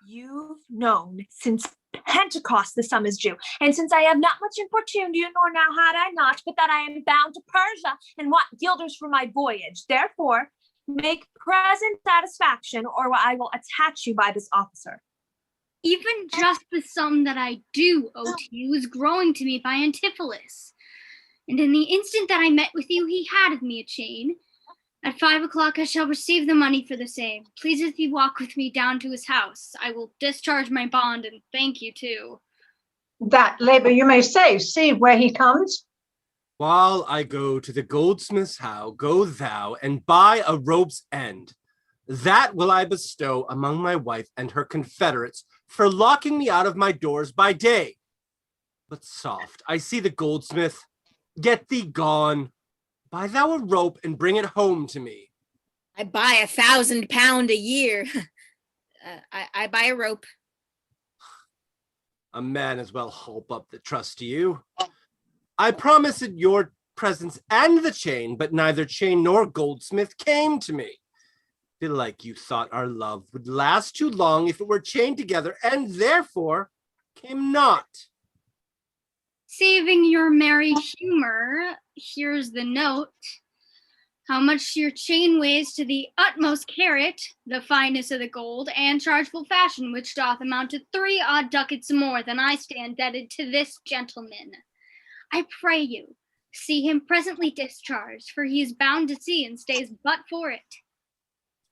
M: You've known since Pentecost the sum is due, and since I have not much importuned you, nor now had I not, but that I am bound to Persia and want guilders for my voyage. Therefore, make present satisfaction, or I will attach you by this officer.
L: Even just the sum that I do owe to you is growing to me by Antipholus. And in the instant that I met with you, he had of me a chain. At 5 o'clock I shall receive the money for the same. Please if you walk with me down to his house. I will discharge my bond and thank you too.
D: That labor you may save. See where he comes.
J: While I go to the goldsmith's house, go thou and buy a rope's end. That will I bestow among my wife and her confederates for locking me out of my doors by day. But soft, I see the goldsmith. Get thee gone. Buy thou a rope and bring it home to me.
G: I buy £1,000 a year. I buy a rope.
J: A man as well hulp up the trust to you. I promised your presence and the chain, but neither chain nor goldsmith came to me. Belike you thought our love would last too long if it were chained together, and therefore came not.
L: Saving your merry humor, here's the note. how much your chain weighs to the utmost carat, the fineness of the gold, and chargeable fashion, which doth amount to 3 odd ducats more than I stand indebted to this gentleman. I pray you, see him presently discharged, for he is bound to sea and stays but for it.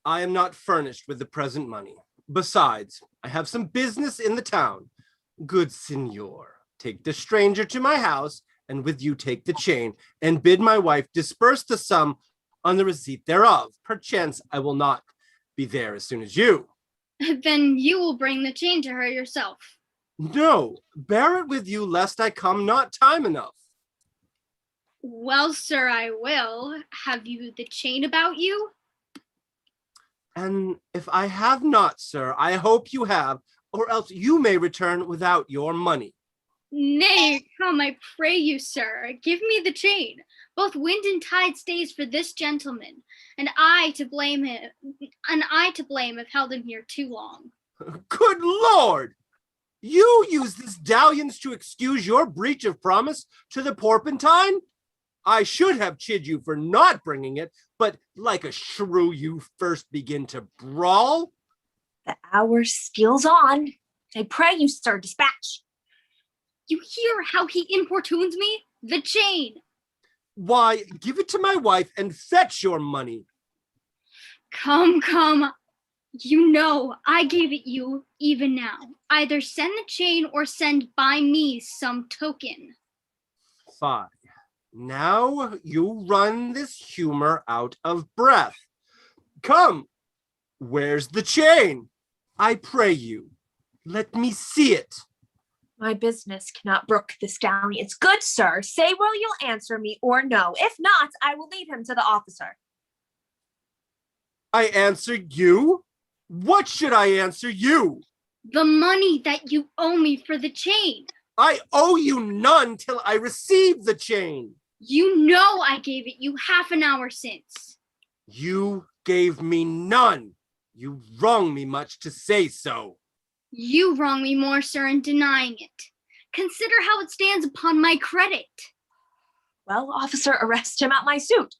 J: I am not furnished with the present money. Besides, I have some business in the town. Good signor, take the stranger to my house, and with you take the chain, and bid my wife disperse the sum on the receipt thereof. Perchance I will not be there as soon as you.
L: Then you will bring the chain to her yourself.
J: No, bear it with you, lest I come not time enough.
L: Well, sir, I will. Have you the chain about you?
J: And if I have not, sir, I hope you have, or else you may return without your money.
L: Nay, come, I pray you, sir, give me the chain. Both wind and tide stays for this gentleman, and I to blame if held him here too long.
J: Good Lord! You use this dalliance to excuse your breach of promise to the porpentine? I should have chid you for not bringing it, but like a shrew, you first begin to brawl.
M: The hour steals on. I pray you, sir, dispatch.
L: You hear how he importunes me? The chain.
J: Why, give it to my wife and fetch your money.
L: Come, come. You know I gave it you even now. Either send the chain or send by me some token.
J: Fine. Now you run this humor out of breath. Come, where's the chain? I pray you, let me see it.
M: My business cannot brook this dalliance. Good sir, say will you'll answer me or no. If not, I will lead him to the officer.
J: I answer you? What should I answer you?
L: The money that you owe me for the chain.
J: I owe you none till I receive the chain.
L: You know I gave it you half an hour since.
J: You gave me none. You wrong me much to say so.
L: You wrong me more, sir, in denying it. Consider how it stands upon my credit.
M: Well, officer, arrest him at my suit.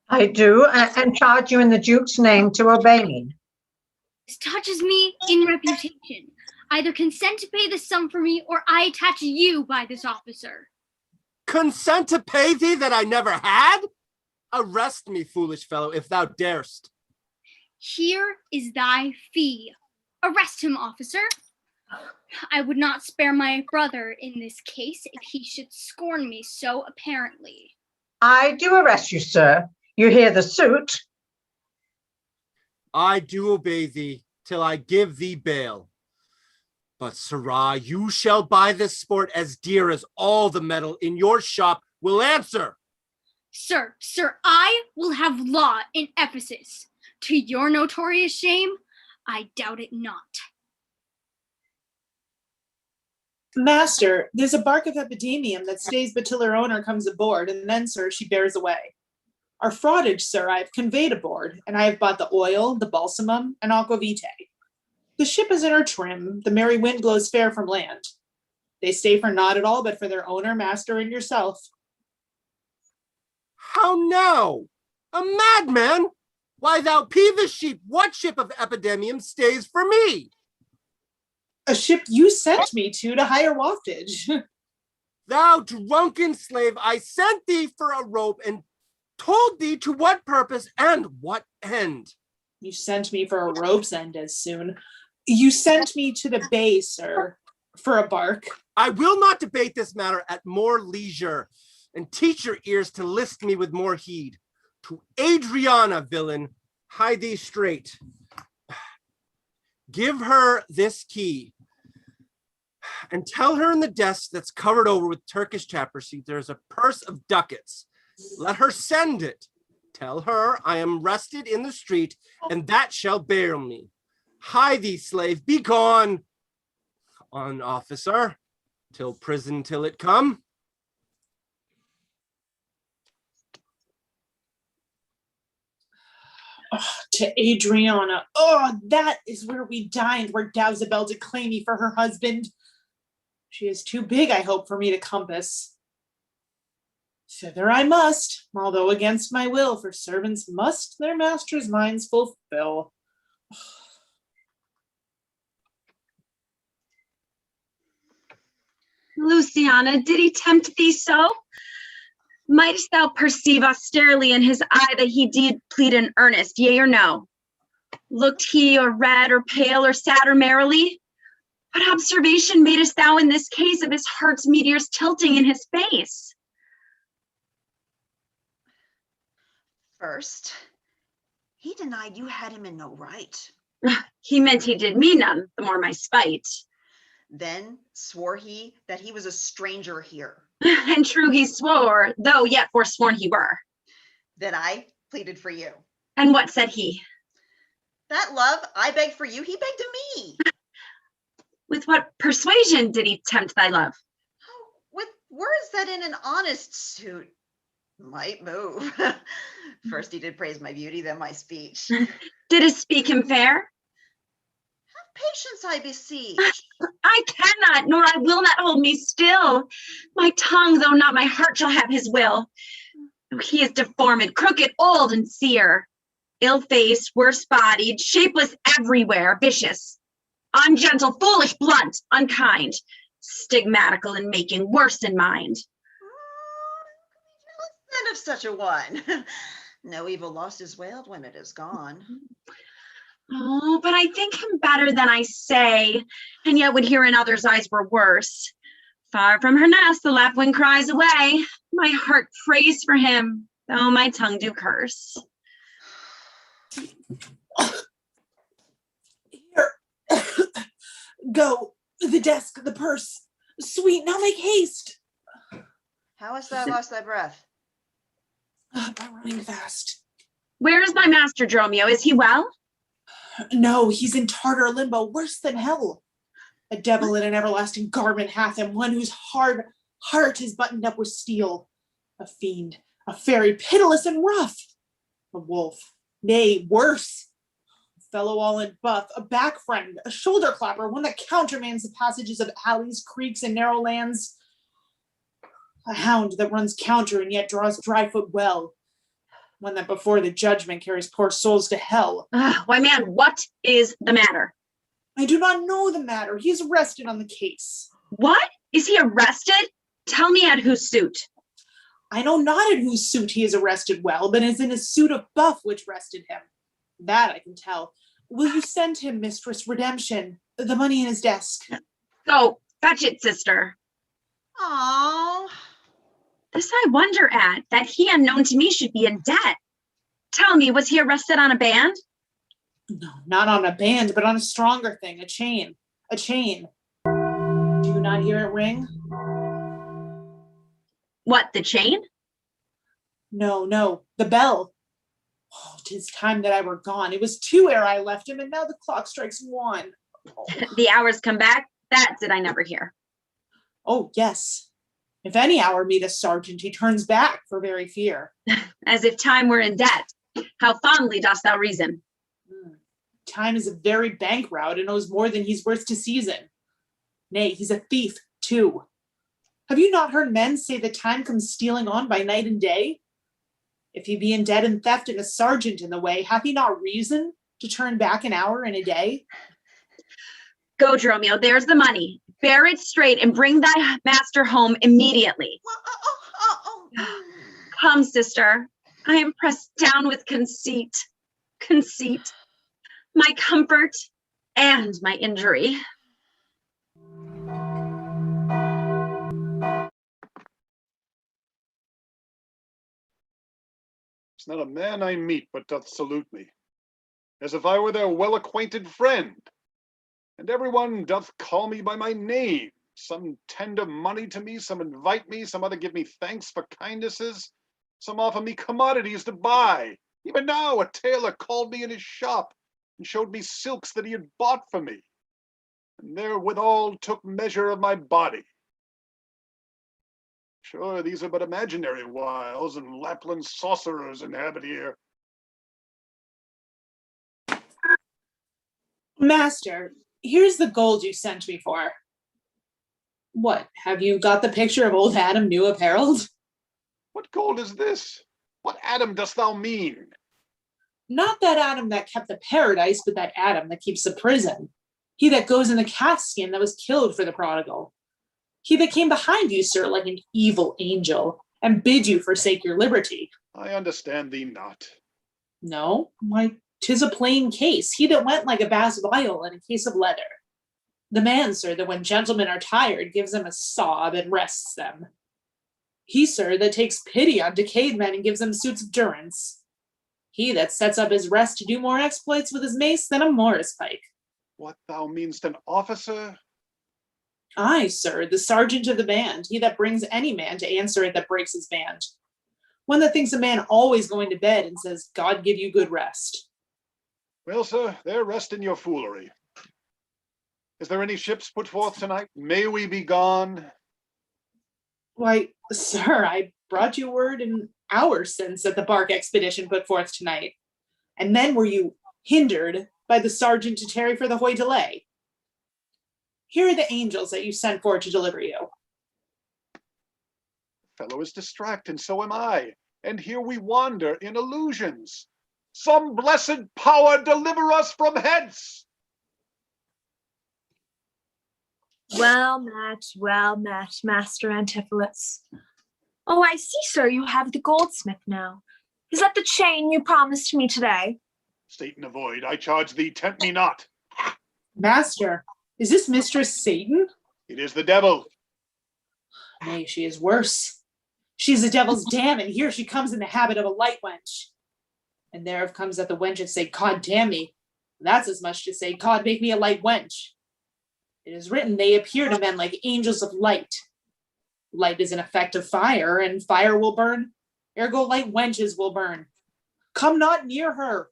D: I do, and charge you in the Duke's name to obey me.
L: This touches me in reputation. Either consent to pay the sum for me, or I attach you by this officer.
J: Consent to pay thee that I never had? Arrest me, foolish fellow, if thou darest.
L: Here is thy fee. Arrest him, officer. I would not spare my brother in this case if he should scorn me so apparently.
D: I do arrest you, sir. You hear the suit.
J: I do obey thee till I give thee bail. But, sirrah, you shall buy this sport as dear as all the metal in your shop will answer.
L: Sir, I will have law in Ephesus. To your notorious shame, I doubt it not.
F: Master, there's a bark of epidemium that stays but till her owner comes aboard, and then, sir, she bears away. Our fraughtage, sir, I have conveyed aboard, and I have bought the oil, the balsamum, and aquavitae. The ship is in her trim, the merry wind blows fair from land. They stay for naught at all but for their owner, master, and yourself.
J: How now? A madman? Why, thou peevish sheep, what ship of epidemium stays for me?
F: A ship you sent me to hire waftage.
J: Thou drunken slave, I sent thee for a rope and told thee to what purpose and what end.
F: You sent me for a rope's end as soon. You sent me to the bay, sir, for a bark.
J: I will not debate this matter at more leisure, and teach your ears to list me with more heed. To Adriana, villain, hide thee straight. Give her this key, and tell her in the desk that's covered over with Turkish tapestry there's a purse of ducats. Let her send it. Tell her I am rested in the street, and that shall bail me. Hie thee, slave, be gone. On, officer, till prison till it come.
F: Oh, to Adriana. Oh, that is where we dined, where Dowsabel did claim me for her husband. She is too big, I hope, for me to compass. Thither I must, although against my will, for servants must their masters' minds fulfill.
H: Luciana, did he tempt thee so? Mightst thou perceive austerely in his eye that he did plead in earnest, yea or no? Looked he or red or pale or sad or merrily? What observation madest thou in this case of his heart's meteors tilting in his face?
I: First, he denied you had him in no right.
H: He meant he did me none, the more my spite.
I: Then swore he that he was a stranger here.
H: And true he swore, though yet forsworn he were.
I: Then I pleaded for you.
H: And what said he?
I: That love I begged for you, he begged of me.
H: With what persuasion did he tempt thy love?
I: With words that in an honest suit might move. First he did praise my beauty, then my speech.
H: Didst speak him fair?
I: Patience, I beseech.
H: I cannot, nor I will not hold me still. My tongue, though not my heart, shall have his will. He is deformed, crooked, old, and sere, ill-faced, worse-bodied, shapeless everywhere, vicious, ungentle, foolish, blunt, unkind, stigmatical in making, worse in mind.
I: Then of such a one. No evil lost is wailed when it is gone.
H: Oh, but I think him better than I say, and yet would hear in others' eyes were worse. Far from her nest, the lapwing cries away. My heart prays for him, though my tongue do curse.
F: Here. Go, the desk, the purse. Sweet, now make haste.
I: How hast thou lost thy breath?
F: By running fast.
H: Where is my master, Dromio? Is he well?
F: No, he's in Tartar limbo, worse than hell. A devil in an everlasting garment hath him, one whose hard heart is buttoned up with steel. A fiend, a fairy, pitiless and rough. A wolf, nay, worse. A fellow all in buff, a back friend, a shoulder clapper, one that countermands the passages of alleys, creeks, and narrow lands. A hound that runs counter and yet draws dry foot well. One that before the judgment carries poor souls to hell.
H: Why, man, what is the matter?
F: I do not know the matter. He is arrested on the case.
H: What? Is he arrested? Tell me at whose suit.
F: I know not at whose suit he is arrested well, but is in a suit of buff which rested him. That I can tell. Will you send him, mistress, redemption, the money in his desk?
H: Go, fetch it, sister.
I: Oh.
H: This I wonder at, that he unknown to me should be in debt. Tell me, was he arrested on a band?
F: No, not on a band, but on a stronger thing, a chain. A chain. Do you not hear it ring?
H: What, the chain?
F: No, the bell. Oh, 'tis time that I were gone. It was 2 ere I left him, and now the clock strikes 1. Oh.
H: The hours come back? That did I never hear.
F: Oh, yes. If any hour meet a sergeant, he turns back for very fear.
H: As if time were in debt. How fondly dost thou reason?
F: Time is a very bankrupt and owes more than he's worth to season. Nay, he's a thief, too. Have you not heard men say that time comes stealing on by night and day? If he be in debt and theft and a sergeant in the way, hath he not reason to turn back an hour and a day?
H: Go, Dromio, there's the money. Bear it straight and bring thy master home immediately. Come, sister. I am pressed down with conceit. Conceit. My comfort and my injury.
E: It's not a man I meet but doth salute me, as if I were their well-acquainted friend. And everyone doth call me by my name. Some tender money to me, some invite me, some other give me thanks for kindnesses, some offer me commodities to buy. Even now a tailor called me in his shop and showed me silks that he had bought for me, and therewithal took measure of my body. Sure, these are but imaginary wiles, and Lapland sorcerers inhabit here.
F: Master, here's the gold you sent me for. What, have you got the picture of old Adam new apparelled?
E: What gold is this? What Adam dost thou mean?
F: Not that Adam that kept the paradise, but that Adam that keeps the prison. He that goes in the calfskin that was killed for the prodigal. He that came behind you, sir, like an evil angel, and bid you forsake your liberty.
E: I understand thee not.
F: No, why, 'tis a plain case. He that went like a bass viol in a case of leather. The man, sir, that when gentlemen are tired, gives them a sob and rests them. He, sir, that takes pity on decayed men and gives them suits of durance. He that sets up his rest to do more exploits with his mace than a Morris pike.
E: What thou meanst an officer?
F: Aye, sir, the sergeant of the band, he that brings any man to answer it that breaks his band. One that thinks a man always going to bed and says, God give you good rest.
E: Well, sir, there rest in your foolery. Is there any ships put forth tonight? May we be gone?
F: Why, sir, I brought you word an hour since that the bark expedition put forth tonight. And then were you hindered by the sergeant to tarry for the hoy delay. Here are the angels that you sent for to deliver you.
E: Fellow is distract, and so am I. And here we wander in illusions. Some blessed power deliver us from hence.
M: Well met, Master Antipholus. Oh, I see, sir, you have the goldsmith now. Is that the chain you promised me today?
E: Satan avoid, I charge thee, tempt me not.
F: Master, is this Mistress Satan?
E: It is the devil.
F: Nay, she is worse. She's the devil's dam, and here she comes in the habit of a light wench. And thereof comes that the wenches say, God damn me. That's as much to say, God make me a light wench. It is written, they appear to men like angels of light. Light is an effect of fire, and fire will burn. Ergo, light wenches will burn. Come not near her.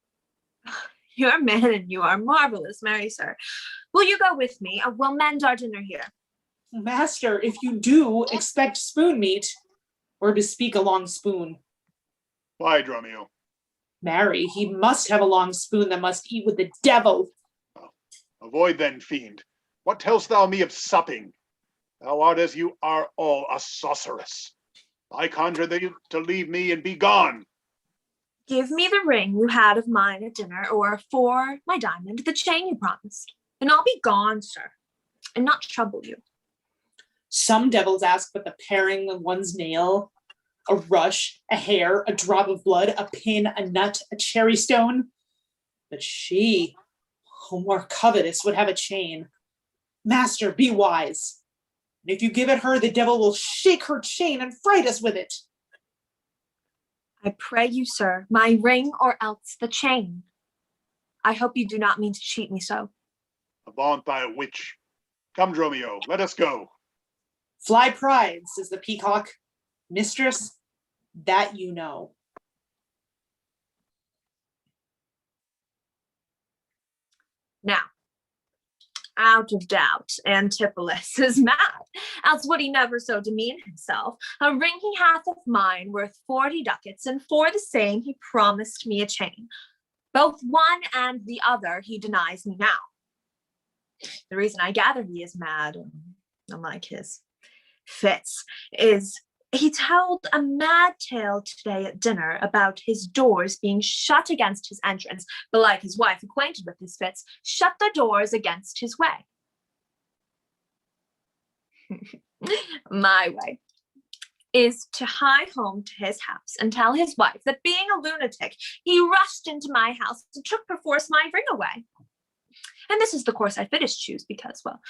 M: You're man and you are marvelous, merry sir. Will you go with me? We'll mend our dinner here.
F: Master, if you do, expect spoon meat, or bespeak a long spoon.
E: Why, Dromio?
F: Marry, he must have a long spoon that must eat with the devil.
E: Oh, avoid then, fiend. What tellst thou me of supping? Thou art as you are all, a sorceress. I conjure thee to leave me and be gone.
M: Give me the ring you had of mine at dinner, or for my diamond, the chain you promised, and I'll be gone, sir, and not trouble you.
F: Some devils ask but the paring of one's nail, a rush, a hair, a drop of blood, a pin, a nut, a cherry stone. But she, who more covetous, would have a chain. Master, be wise. And if you give it her, the devil will shake her chain and fright us with it.
M: I pray you, sir, my ring or else the chain. I hope you do not mean to cheat me so.
E: Avaunt thy witch. Come, Dromio, let us go.
F: Fly pride, says the peacock. Mistress, that you know.
M: Now, out of doubt, Antipholus is mad, else would he never so demean himself. A ring he hath of mine worth 40 ducats, and for the same he promised me a chain. Both one and the other he denies me now. The reason I gather he is mad, unlike his fits, is he told a mad tale today at dinner about his doors being shut against his entrance, but like his wife, acquainted with his fits, shut their doors against his way. My way is to hie home to his house and tell his wife that being a lunatic, he rushed into my house and took perforce my ring away. And this is the course I fittest choose because, well,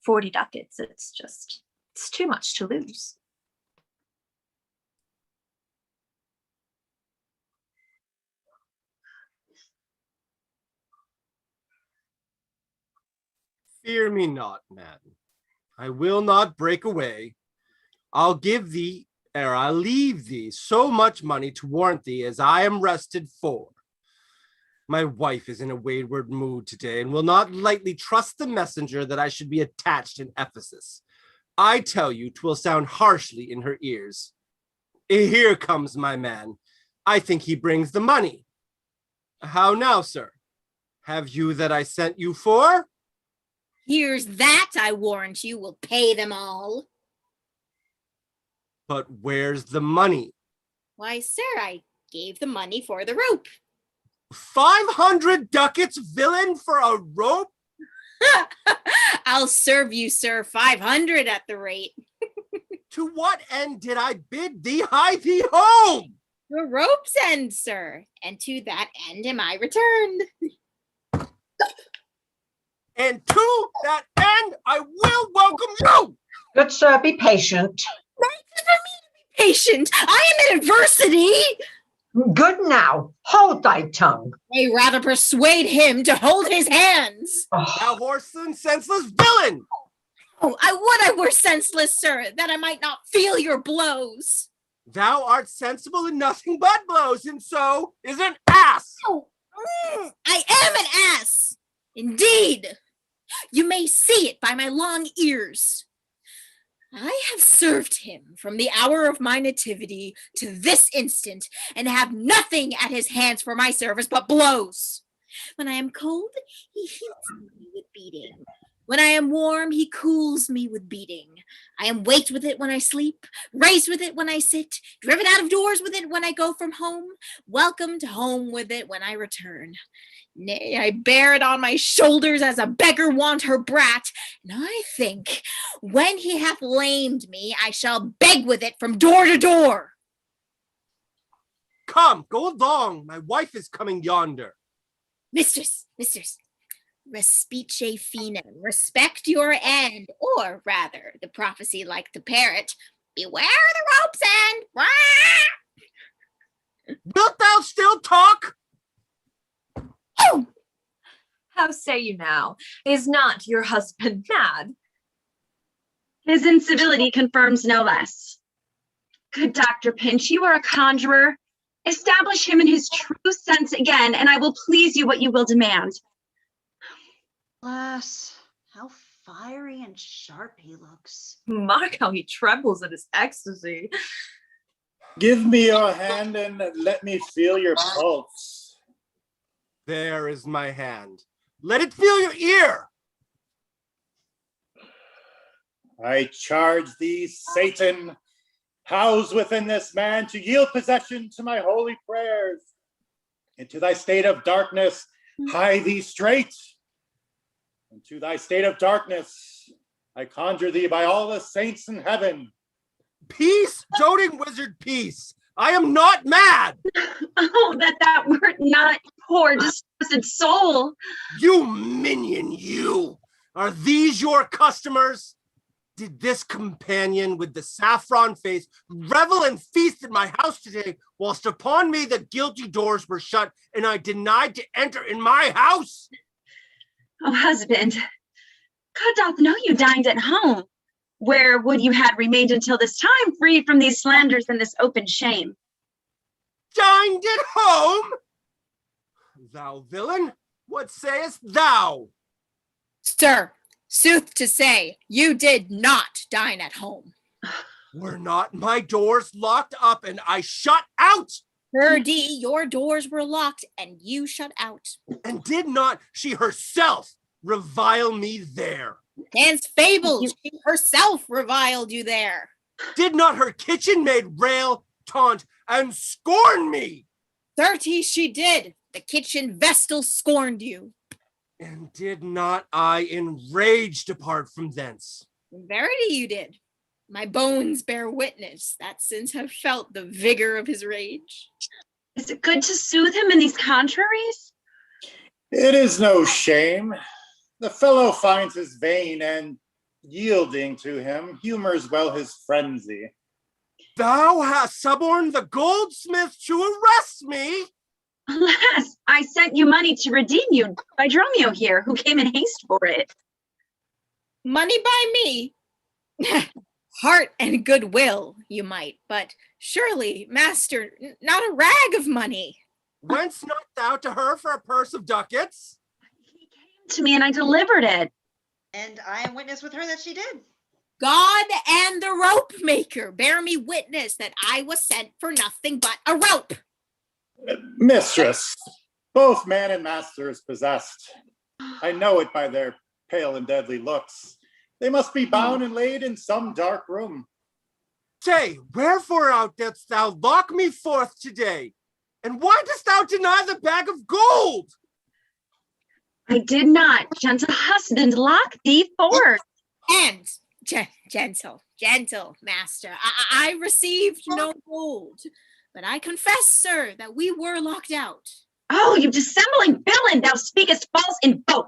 M: 40 ducats, it's too much to lose.
J: Fear me not, man. I will not break away. I'll give thee, ere I leave thee, so much money to warrant thee as I am rested for. My wife is in a wayward mood today, and will not lightly trust the messenger that I should be attached in Ephesus. I tell you, 'twill sound harshly in her ears. Here comes my man. I think he brings the money. How now, sir? Have you that I sent you for?
G: Here's that, I warrant you, will pay them all.
J: But where's the money?
G: Why, sir, I gave the money for the rope.
J: 500 ducats, villain, for a rope?
G: I'll serve you, sir, 500 at the rate.
J: To what end did I bid thee hie thee home?
G: The rope's end, sir, and to that end am I returned.
J: And to that end I will welcome you.
D: Good sir, be patient.
G: Patient, I am in adversity.
D: Good now, hold thy tongue.
G: I rather persuade him to hold his hands.
J: Thou horse and senseless villain!
G: Oh, I would I were senseless, sir, that I might not feel your blows.
J: Thou art sensible in nothing but blows, and so is an ass.
G: Oh, I am an ass. Indeed. You may see it by my long ears. I have served him from the hour of my nativity to this instant, and have nothing at his hands for my service but blows. When I am cold, he heats me with beating. When I am warm, he cools me with beating. I am waked with it when I sleep, raised with it when I sit, driven out of doors with it when I go from home, welcomed home with it when I return. Nay, I bear it on my shoulders as a beggar wont her brat, and I think, when he hath lamed me, I shall beg with it from door to door.
J: Come, go along, my wife is coming yonder.
G: Mistress, respice finem, respect your end, or rather, the prophecy like the parrot, beware the rope's end.
J: Wilt thou still talk?
M: Oh! How say you now? Is not your husband mad?
H: His incivility confirms no less. Good Dr. Pinch, you are a conjurer. Establish him in his true sense again, and I will please you what you will demand.
I: Alas, how fiery and sharp he looks.
M: Mark how he trembles in his ecstasy.
K: Give me your hand and let me feel your pulse.
J: There is my hand. Let it feel your ear.
K: I charge thee, Satan, housed within this man, to yield possession to my holy prayers. Into thy state of darkness, hie thee straight. Into thy state of darkness, I conjure thee by all the saints in heaven.
J: Peace, doting wizard, peace. I am not mad.
H: Oh, that wert not, poor distressed soul.
J: You minion, you. Are these your customers? Did this companion with the saffron face revel and feast at my house today, whilst upon me the guilty doors were shut and I denied to enter in my house?
H: Oh, husband, God doth know you dined at home. Where would you had remained until this time, free from these slanders and this open shame?
J: Dined at home? Thou villain, what sayest thou?
G: Sir, sooth to say, you did not dine at home.
J: Were not my doors locked up and I shut out?
G: Perdie, your doors were locked and you shut out.
J: And did not she herself revile me there?
G: Stands fabled, she herself reviled you there.
J: Did not her kitchen maid rail, taunt, and scorn me?
G: Certes she did. The kitchen vestal scorned you.
J: And did not I enraged depart from thence?
G: In verity you did. My bones bear witness that since have felt the vigor of his rage.
H: Is it good to soothe him in these contraries?
K: It is no shame. The fellow finds his vein, and yielding to him, humors well his frenzy.
J: Thou hast suborned the goldsmith to arrest me?
H: Alas, I sent you money to redeem you by Dromio here, who came in haste for it.
G: Money by me? Heart and goodwill, you might, but surely, master, not a rag of money.
J: Whence not thou to her for a purse of ducats?
H: He came to me and I delivered it.
I: And I am witness with her that she did.
G: God and the rope maker bear me witness that I was sent for nothing but a rope.
K: Mistress, both man and master is possessed. I know it by their pale and deadly looks. They must be bound and laid in some dark room.
J: Say, wherefore out didst thou lock me forth today? And why dost thou deny the bag of gold?
H: I did not, gentle husband, lock thee forth.
G: And gentle master, I received no gold, but I confess, sir, that we were locked out.
H: Oh, you dissembling villain, thou speakest false in both.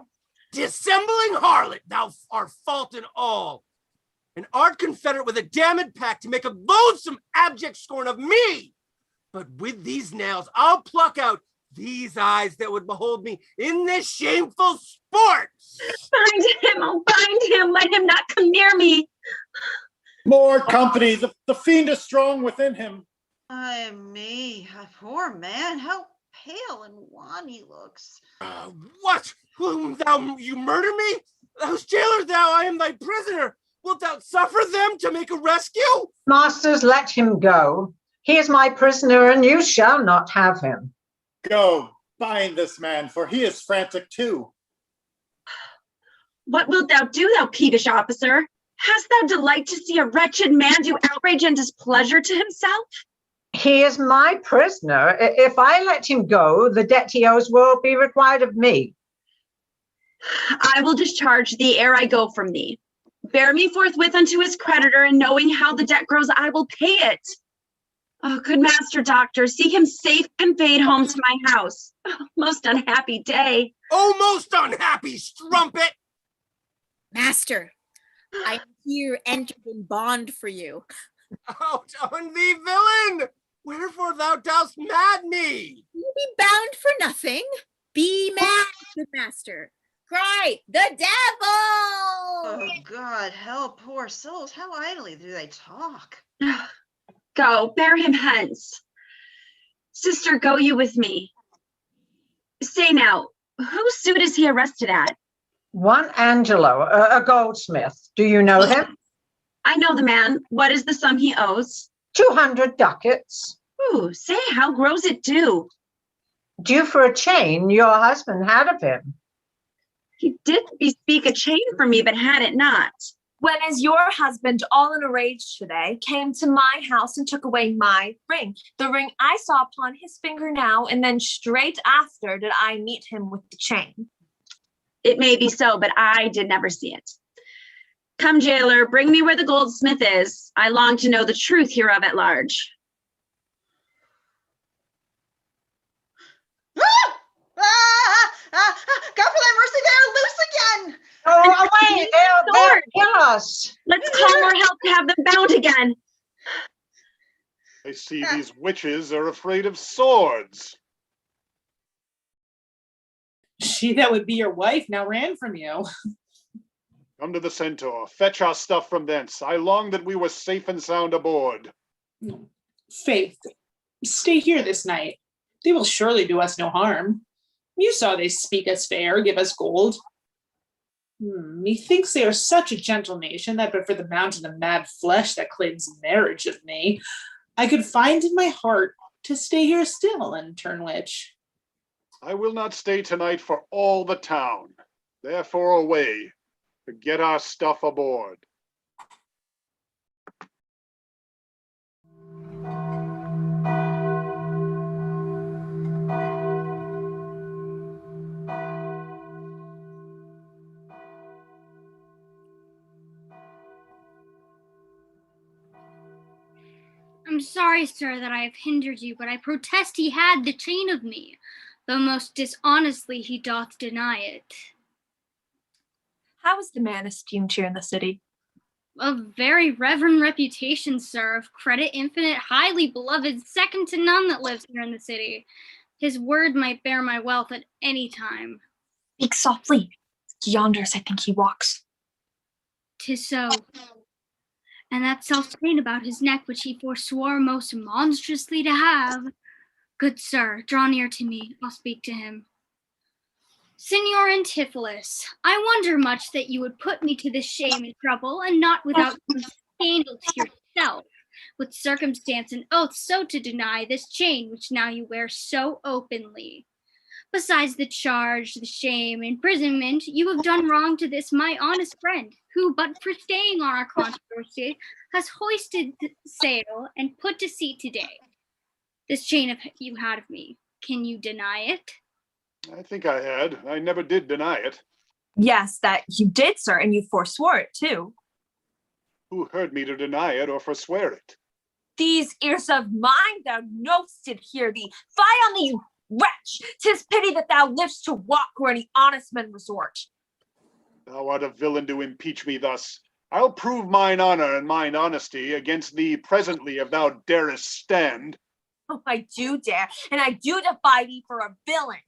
J: Dissembling harlot, thou art fault in all, and art confederate with a damned pack to make a loathsome abject scorn of me. But with these nails, I'll pluck out these eyes that would behold me in this shameful sport.
H: Bind him, oh, bind him, let him not come near me.
K: More company, the fiend is strong within him.
I: Ay me, a poor man, how pale and wan he looks.
J: What? You murder me? Thou's jailer thou, I am thy prisoner. Wilt thou suffer them to make a rescue?
D: Masters, let him go. He is my prisoner, and you shall not have him.
K: Go, bind this man, for he is frantic too.
H: What wilt thou do, thou peevish officer? Hast thou delight to see a wretched man do outrage and displeasure to himself?
D: He is my prisoner. If I let him go, the debt he owes will be required of me.
H: I will discharge thee ere I go from thee. Bear me forthwith unto his creditor, and knowing how the debt grows, I will pay it. Oh, good master doctor, see him safe conveyed home to my house. Oh, most unhappy day.
J: Oh, most unhappy strumpet!
G: Master, I am here entered in bond for you.
J: Out on thee, villain! Wherefore thou dost mad me?
G: You be bound for nothing. Be mad, good master. Cry, the devil!
I: Oh God, help poor souls, how idly do they talk.
H: Go, bear him hence. Sister, go you with me. Say now, whose suit is he arrested at?
D: One Angelo, a goldsmith. Do you know him?
H: I know the man. What is the sum he owes?
D: 200 ducats.
H: Ooh, say, how grows it due?
D: Due for a chain your husband had of him.
H: He did bespeak a chain for me, but had it not.
M: When as your husband, all in a rage today, came to my house and took away my ring, the ring I saw upon his finger now, and then straight after did I meet him with the chain.
H: It may be so, but I did never see it. Come, jailer, bring me where the goldsmith is. I long to know the truth hereof at large.
I: God for thy mercy, they're loose again.
D: Oh, away, they'll kill us.
H: Let's call more help to have them bound again.
E: I see these witches are afraid of swords.
F: She that would be your wife now ran from you.
E: Come to the centaur, fetch our stuff from thence. I long that we were safe and sound aboard.
F: Faith, stay here this night. They will surely do us no harm. You saw they speak us fair, give us gold. Methinks they are such a gentle nation that but for the mountain of mad flesh that claims marriage of me, I could find in my heart to stay here still and turn witch.
E: I will not stay tonight for all the town. Therefore away, to get our stuff aboard.
L: I'm sorry, sir, that I have hindered you, but I protest he had the chain of me, though most dishonestly he doth deny it.
M: How is the man esteemed here in the city?
L: A very reverend reputation, sir, of credit infinite, highly beloved, second to none that lives here in the city. His word might bear my wealth at any time.
M: Speak softly. Yonders, I think he walks.
L: 'Tis so. And that self-chain about his neck which he forswore most monstrously to have. Good sir, draw near to me, I'll speak to him. Signor Antipholus, I wonder much that you would put me to this shame and trouble, and not without some scandal to yourself, with circumstance and oath so to deny this chain which now you wear so openly. Besides the charge, the shame, imprisonment, you have done wrong to this my honest friend, who, but for staying on our controversy, has hoisted sail and put to sea today. This chain you had of me, can you deny it?
E: I think I had. I never did deny it.
M: Yes, that you did, sir, and you forswore it too.
E: Who heard me to deny it or forswear it?
M: These ears of mine, thou know'st it hear thee. Fie on thee, you wretch! 'Tis pity that thou livest to walk where any honest men resort.
E: Thou art a villain to impeach me thus. I'll prove mine honor and mine honesty against thee presently, if thou darest stand.
M: Oh, I do dare, and I do defy thee for a villain.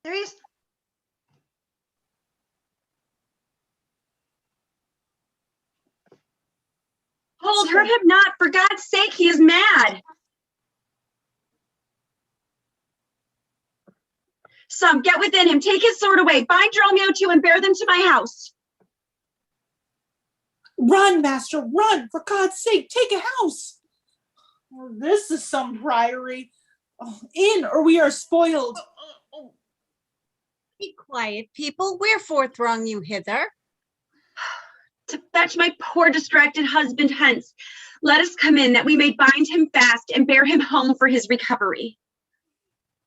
I: There he is.
H: Hold, hurt him not. For God's sake, he is mad. Some, get within him. Take his sword away. Bind Romeo too and bear them to my house.
F: Run, master, run! For God's sake, take a house! Oh, this is some priory. Oh, in, or we are spoiled.
N: Be quiet, people. Wherefore throng you hither?
H: To fetch my poor distracted husband hence. Let us come in that we may bind him fast and bear him home for his recovery.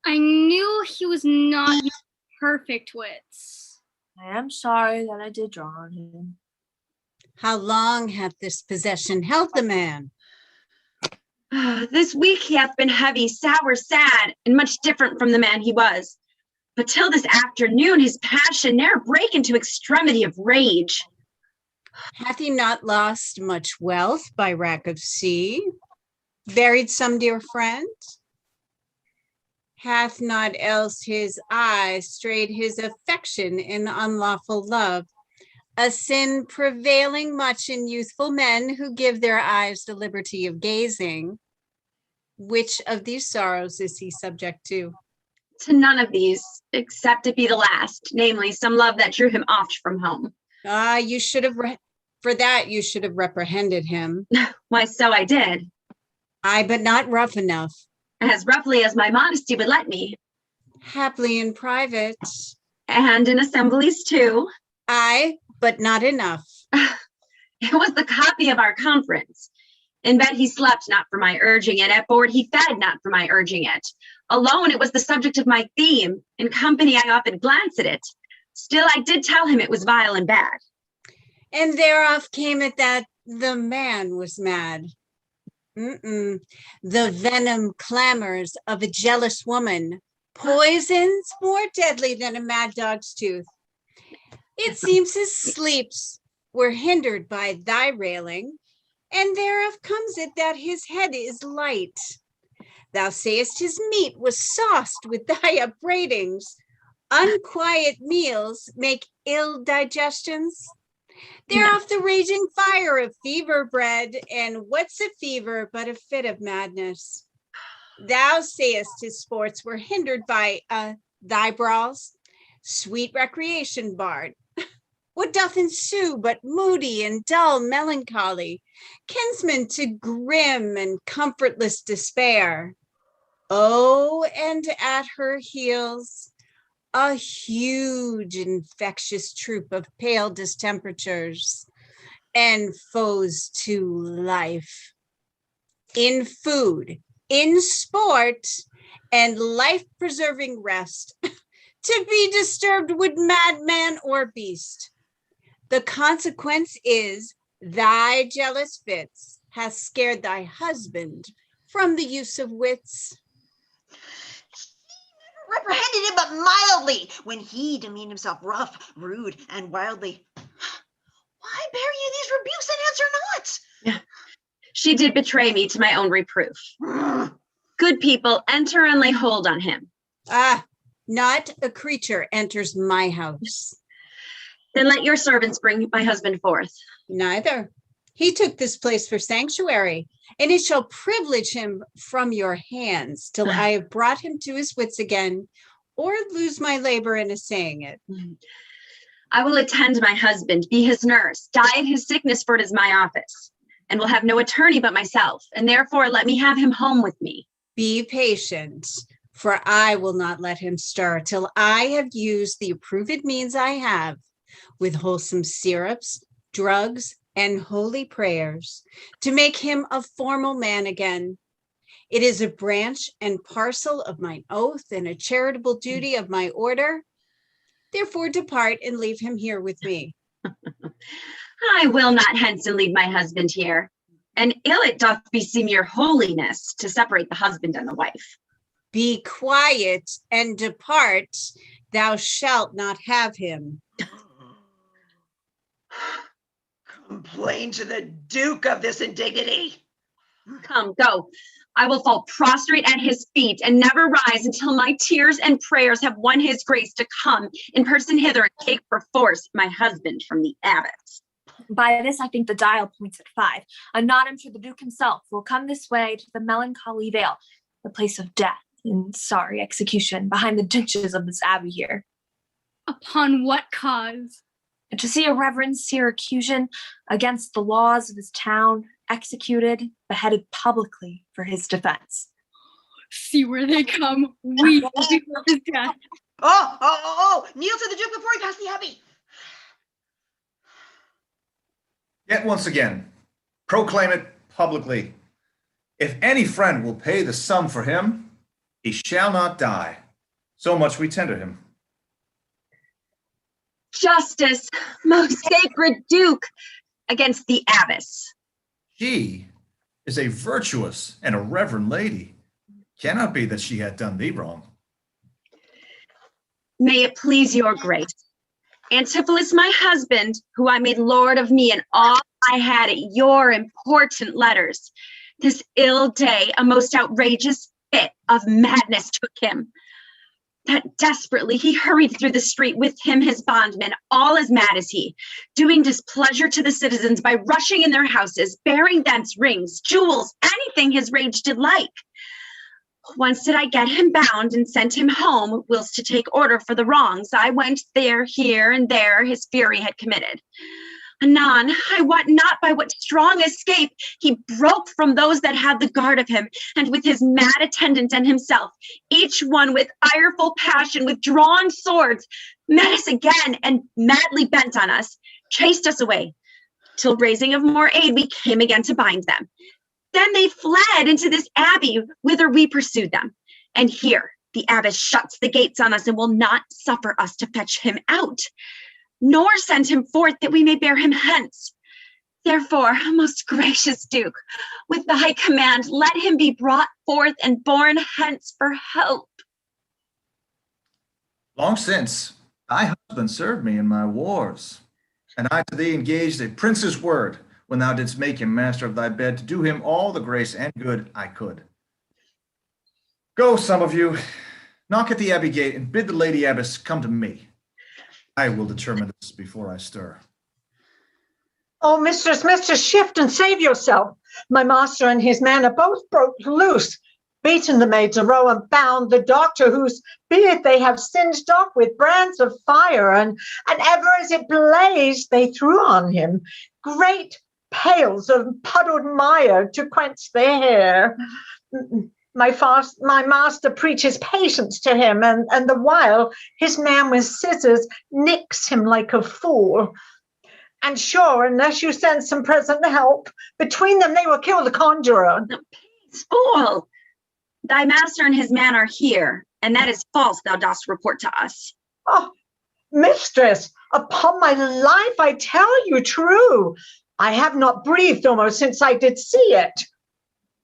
L: I knew he was not using perfect wits.
M: I am sorry that I did draw on him.
N: How long hath this possession held the man?
H: This week he hath been heavy, sour, sad, and much different from the man he was. But till this afternoon his passion ne'er brake into extremity of rage.
N: Hath he not lost much wealth by rack of sea? Buried some dear friend? Hath not else his eye strayed his affection in unlawful love? A sin prevailing much in youthful men who give their eyes the liberty of gazing. Which of these sorrows is he subject to?
H: To none of these, except it be the last, namely some love that drew him oft from home.
N: Ah, you should have, for that you should have reprehended him.
H: Why, so I did.
N: Aye, but not rough enough.
H: As roughly as my modesty would let me.
N: Haply in private.
H: And in assemblies too.
N: Aye, but not enough.
H: It was the copy of our conference. In bed he slept not for my urging it, at board he fed not for my urging it. Alone it was the subject of my theme, in company I often glance at it. Still I did tell him it was vile and bad.
N: And thereof came it that the man was mad. The venom clamors of a jealous woman, poisons more deadly than a mad dog's tooth. It seems his sleeps were hindered by thy railing, and thereof comes it that his head is light. Thou sayest his meat was sauced with thy upbraidings. Unquiet meals make ill digestions. Thereof the raging fire of fever bred, and what's a fever but a fit of madness? Thou sayest his sports were hindered by thy brawls, sweet recreation barred. What doth ensue but moody and dull melancholy, kinsman to grim and comfortless despair? Oh, and at her heels, a huge infectious troop of pale distemperatures and foes to life. In food, in sport, and life-preserving rest, to be disturbed with madman or beast. The consequence is thy jealous fits hath scared thy husband from the use of wits.
I: Reprehended him but mildly, when he demeaned himself rough, rude, and wildly. Why bear you these rebukes and answer not?
H: She did betray me to my own reproof. Good people, enter and lay hold on him.
N: Ah, not a creature enters my house.
H: Then let your servants bring my husband forth.
N: Neither. He took this place for sanctuary, and it shall privilege him from your hands till I have brought him to his wits again, or lose my labor in assaying it.
H: I will attend my husband, be his nurse, die in his sickness, for it is my office, and will have no attorney but myself, and therefore let me have him home with me.
N: Be patient, for I will not let him stir till I have used the approved means I have, with wholesome syrups, drugs, and holy prayers, to make him a formal man again. It is a branch and parcel of mine oath and a charitable duty of my order. Therefore depart and leave him here with me.
H: I will not hence and leave my husband here, and ill it doth beseem your holiness to separate the husband and the wife.
N: Be quiet and depart. Thou shalt not have him.
I: Complain to the Duke of this indignity.
H: Come, go. I will fall prostrate at his feet and never rise until my tears and prayers have won his grace to come in person hither and take perforce my husband from the abbess.
M: By this, I think the dial points at 5. Anon, I'm sure the Duke himself will come this way to the melancholy vale, the place of death and sorry execution, behind the ditches of this abbey here.
L: Upon what cause?
M: To see a reverend Syracusan against the laws of his town, executed, beheaded publicly for his defense.
L: See where they come. We will be his death.
I: Oh, kneel to the Duke before he pass the abbey.
C: Yet once again, proclaim it publicly. If any friend will pay the sum for him, he shall not die. So much we tender him.
H: Justice, most sacred Duke, against the abbess.
C: She is a virtuous and a reverend lady. Cannot be that she had done thee wrong.
H: May it please your grace. Antipholus, my husband, who I made lord of me and all I had at your important letters, this ill day a most outrageous fit of madness took him, that desperately he hurried through the street with him his bondmen, all as mad as he, doing displeasure to the citizens by rushing in their houses, bearing thence rings, jewels, anything his rage did like. Once did I get him bound and sent him home, whilst to take order for the wrongs I went there, here, and there his fury had committed. Anon, I wot not by what strong escape he broke from those that had the guard of him, and with his mad attendant and himself, each one with ireful passion, with drawn swords, met us again, and madly bent on us, chased us away, till raising of more aid we came again to bind them. Then they fled into this abbey, whither we pursued them. And here the abbess shuts the gates on us and will not suffer us to fetch him out, nor send him forth that we may bear him hence. Therefore, most gracious Duke, with thy command, let him be brought forth and borne hence for help.
C: Long since thy husband served me in my wars, and I to thee engaged a prince's word when thou didst make him master of thy bed, to do him all the grace and good I could. Go, some of you, knock at the abbey gate and bid the lady abbess come to me. I will determine this before I stir.
D: Oh, mistress, shift and save yourself. My master and his man are both broke loose, beaten the maids a row and bound the doctor, whose beard they have singed off with brands of fire, and ever as it blazed they threw on him great pails of puddled mire to quench their hair. My master preaches patience to him, and the while his man with scissors nicks him like a fool. And sure, unless you send some present help, between them they will kill the conjurer.
H: Fool! Thy master and his man are here, and that is false thou dost report to us.
D: Oh, mistress, upon my life I tell you true. I have not breathed almost since I did see it.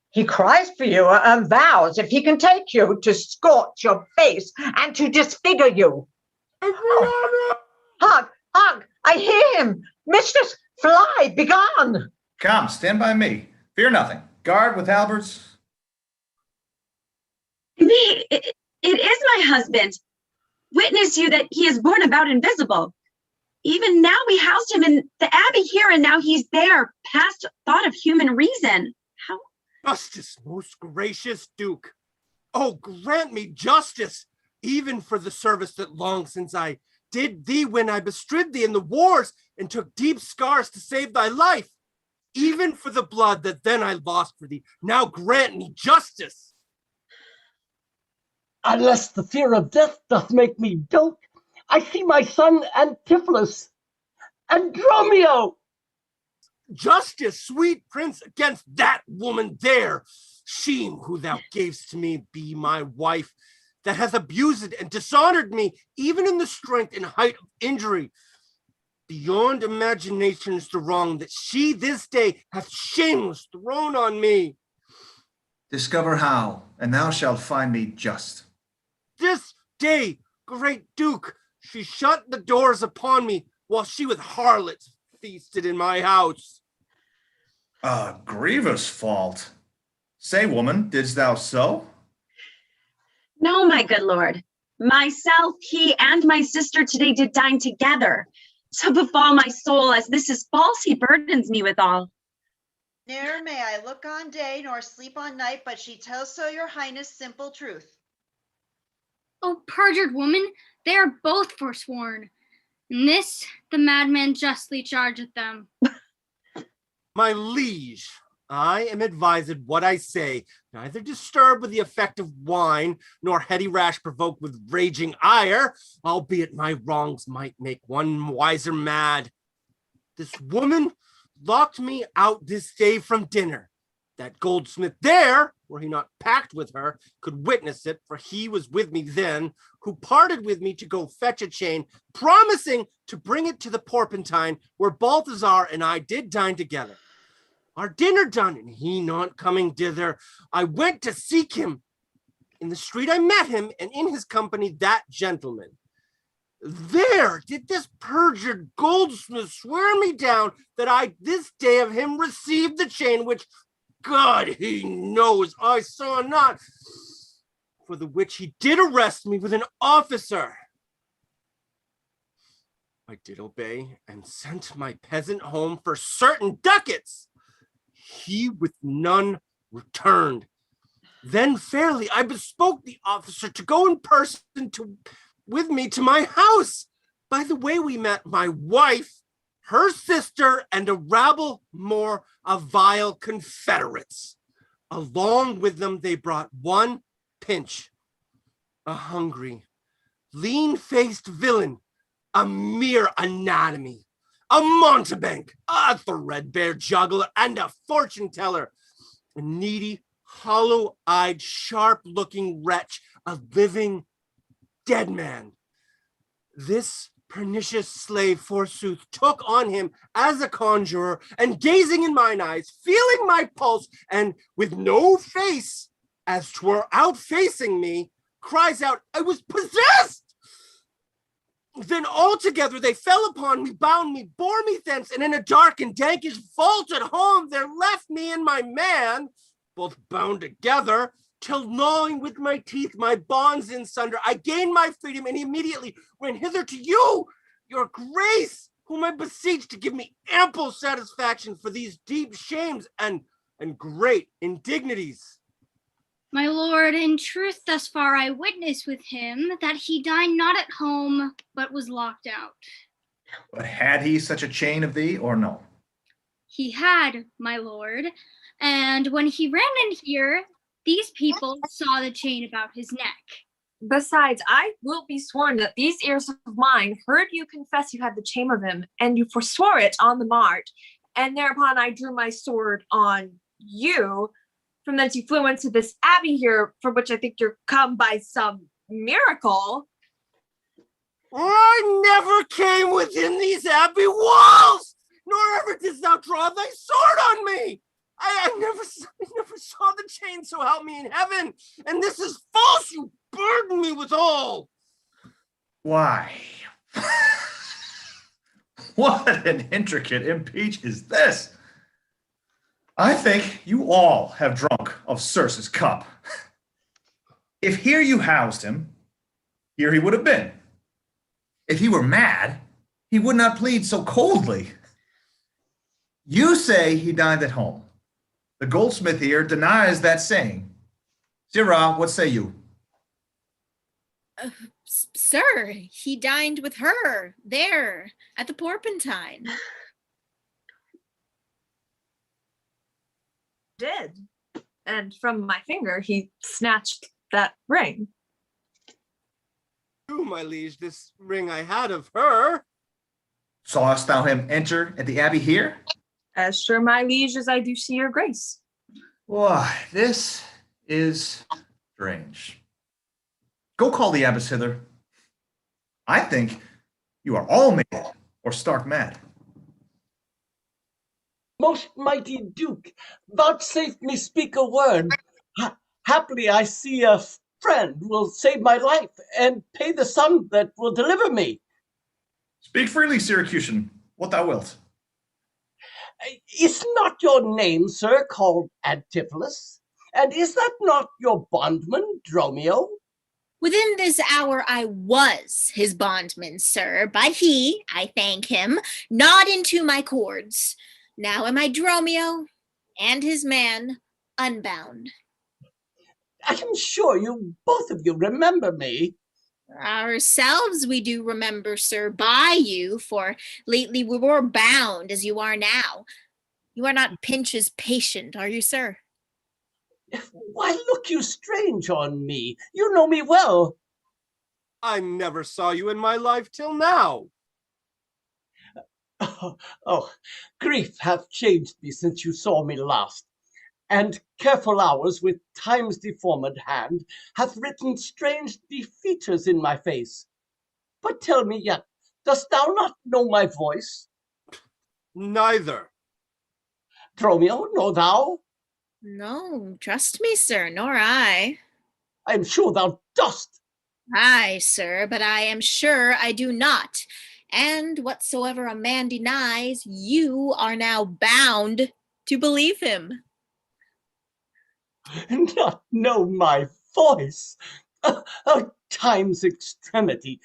D: He cries for you and vows, if he can take you, to scorch your face and to disfigure you. Oh. Hark, I hear him. Mistress, fly, begone.
C: Come, stand by me. Fear nothing. Guard with halberds.
H: It is my husband. Witness you that he is borne about invisible. Even now we housed him in the abbey here, and now he's there, past thought of human reason. How?
J: Justice, most gracious Duke. Oh, grant me justice, even for the service that long since I did thee when I bestrid thee in the wars and took deep scars to save thy life. Even for the blood that then I lost for thee, now grant me justice.
B: Unless the fear of death doth make me dote, I see my son Antipholus and Dromio.
J: Justice, sweet prince, against that woman there. She who thou gavest to me be my wife, that hath abused and dishonored me, even in the strength and height of injury. Beyond imagination is the wrong that she this day hath shameless thrown on me.
C: Discover how, and thou shalt find me just.
J: This day, great Duke, she shut the doors upon me, while she with harlots feasted in my house.
C: A grievous fault. Say, woman, didst thou so?
H: No, my good lord. Myself, he, and my sister today did dine together. So befall my soul, as this is false, he burdens me withal.
I: Ne'er may I look on day nor sleep on night, but she tells so your highness simple truth.
L: O perjured woman, they are both forsworn. And this the madman justly chargeth them.
J: My liege, I am advised what I say, neither disturbed with the effect of wine, nor heady rash provoked with raging ire, albeit my wrongs might make one wiser mad. This woman locked me out this day from dinner. That goldsmith there, were he not packed with her, could witness it, for he was with me then, who parted with me to go fetch a chain, promising to bring it to the Porpentine, where Balthazar and I did dine together. Our dinner done, and he not coming thither, I went to seek him. In the street I met him, and in his company that gentleman. There did this perjured goldsmith swear me down that I this day of him received the chain, which God he knows I saw not, for the which he did arrest me with an officer. I did obey and sent my peasant home for certain ducats. He with none returned. Then fairly I bespoke the officer to go in person with me to my house. By the way we met my wife, her sister, and a rabble more of vile confederates. Along with them they brought one Pinch, a hungry, lean-faced villain, a mere anatomy, a mountebank, a threadbare juggler, and a fortune teller, a needy, hollow-eyed, sharp-looking wretch, a living dead man. This pernicious slave, forsooth, took on him as a conjurer, and gazing in mine eyes, feeling my pulse, and with no face, as 'twere outfacing me, cries out, I was possessed! Then all together they fell upon me, bound me, bore me thence, and in a dark and dankish vault at home there left me and my man, both bound together, till gnawing with my teeth my bonds in sunder, I gained my freedom and immediately ran hither to you, your grace, whom I beseech to give me ample satisfaction for these deep shames and great indignities.
L: My lord, in truth, thus far I witness with him that he dined not at home, but was locked out.
C: But had he such a chain of thee, or no?
L: He had, my lord, and when he ran in here, these people saw the chain about his neck.
M: Besides, I will be sworn that these ears of mine heard you confess you had the chain of him, and you forswore it on the mart, and thereupon I drew my sword on you. From thence you flew into this abbey here, for which I think you're come by some miracle.
J: I never came within these abbey walls, nor ever didst thou draw thy sword on me. I never saw the chain, so help me in heaven, and this is false, you burden me with all.
C: Why? What an intricate impeach is this? I think you all have drunk of Circe's cup. If here you housed him, here he would have been. If he were mad, he would not plead so coldly. You say he dined at home. The goldsmith here denies that saying. Sirrah, what say you?
G: Sir, he dined with her there at the Porpentine.
M: Did. And from my finger, he snatched that ring.
J: True, my liege, this ring I had of her.
C: Sawest thou him enter at the abbey here?
M: As sure, my liege, as I do see your grace.
C: Why, this is strange. Go call the abbess hither. I think you are all mad or stark mad.
B: Most mighty Duke, vouchsafe me speak a word. Haply I see a friend will save my life and pay the sum that will deliver me.
C: Speak freely, Syracusan, what thou wilt.
B: Is not your name, sir, called Antipholus? And is that not your bondman, Dromio?
G: Within this hour I was his bondman, sir, but he, I thank him, gnawed into my cords. Now am I Dromio, and his man, unbound.
B: I am sure you, both of you, remember me.
G: Ourselves we do remember, sir, by you, for lately we were bound as you are now. You are not Pinch's patient, are you, sir?
B: Why look you strange on me? You know me well.
J: I never saw you in my life till now.
B: Oh, grief hath changed me since you saw me last, and careful hours with time's deformed hand hath written strange defeatures in my face. But tell me yet, dost thou not know my voice?
J: Neither.
B: Dromio, know thou?
G: No, trust me, sir, nor I.
B: I am sure thou dost.
G: Aye, sir, but I am sure I do not. And whatsoever a man denies, you are now bound to believe him.
B: Not know my voice? Oh, time's extremity!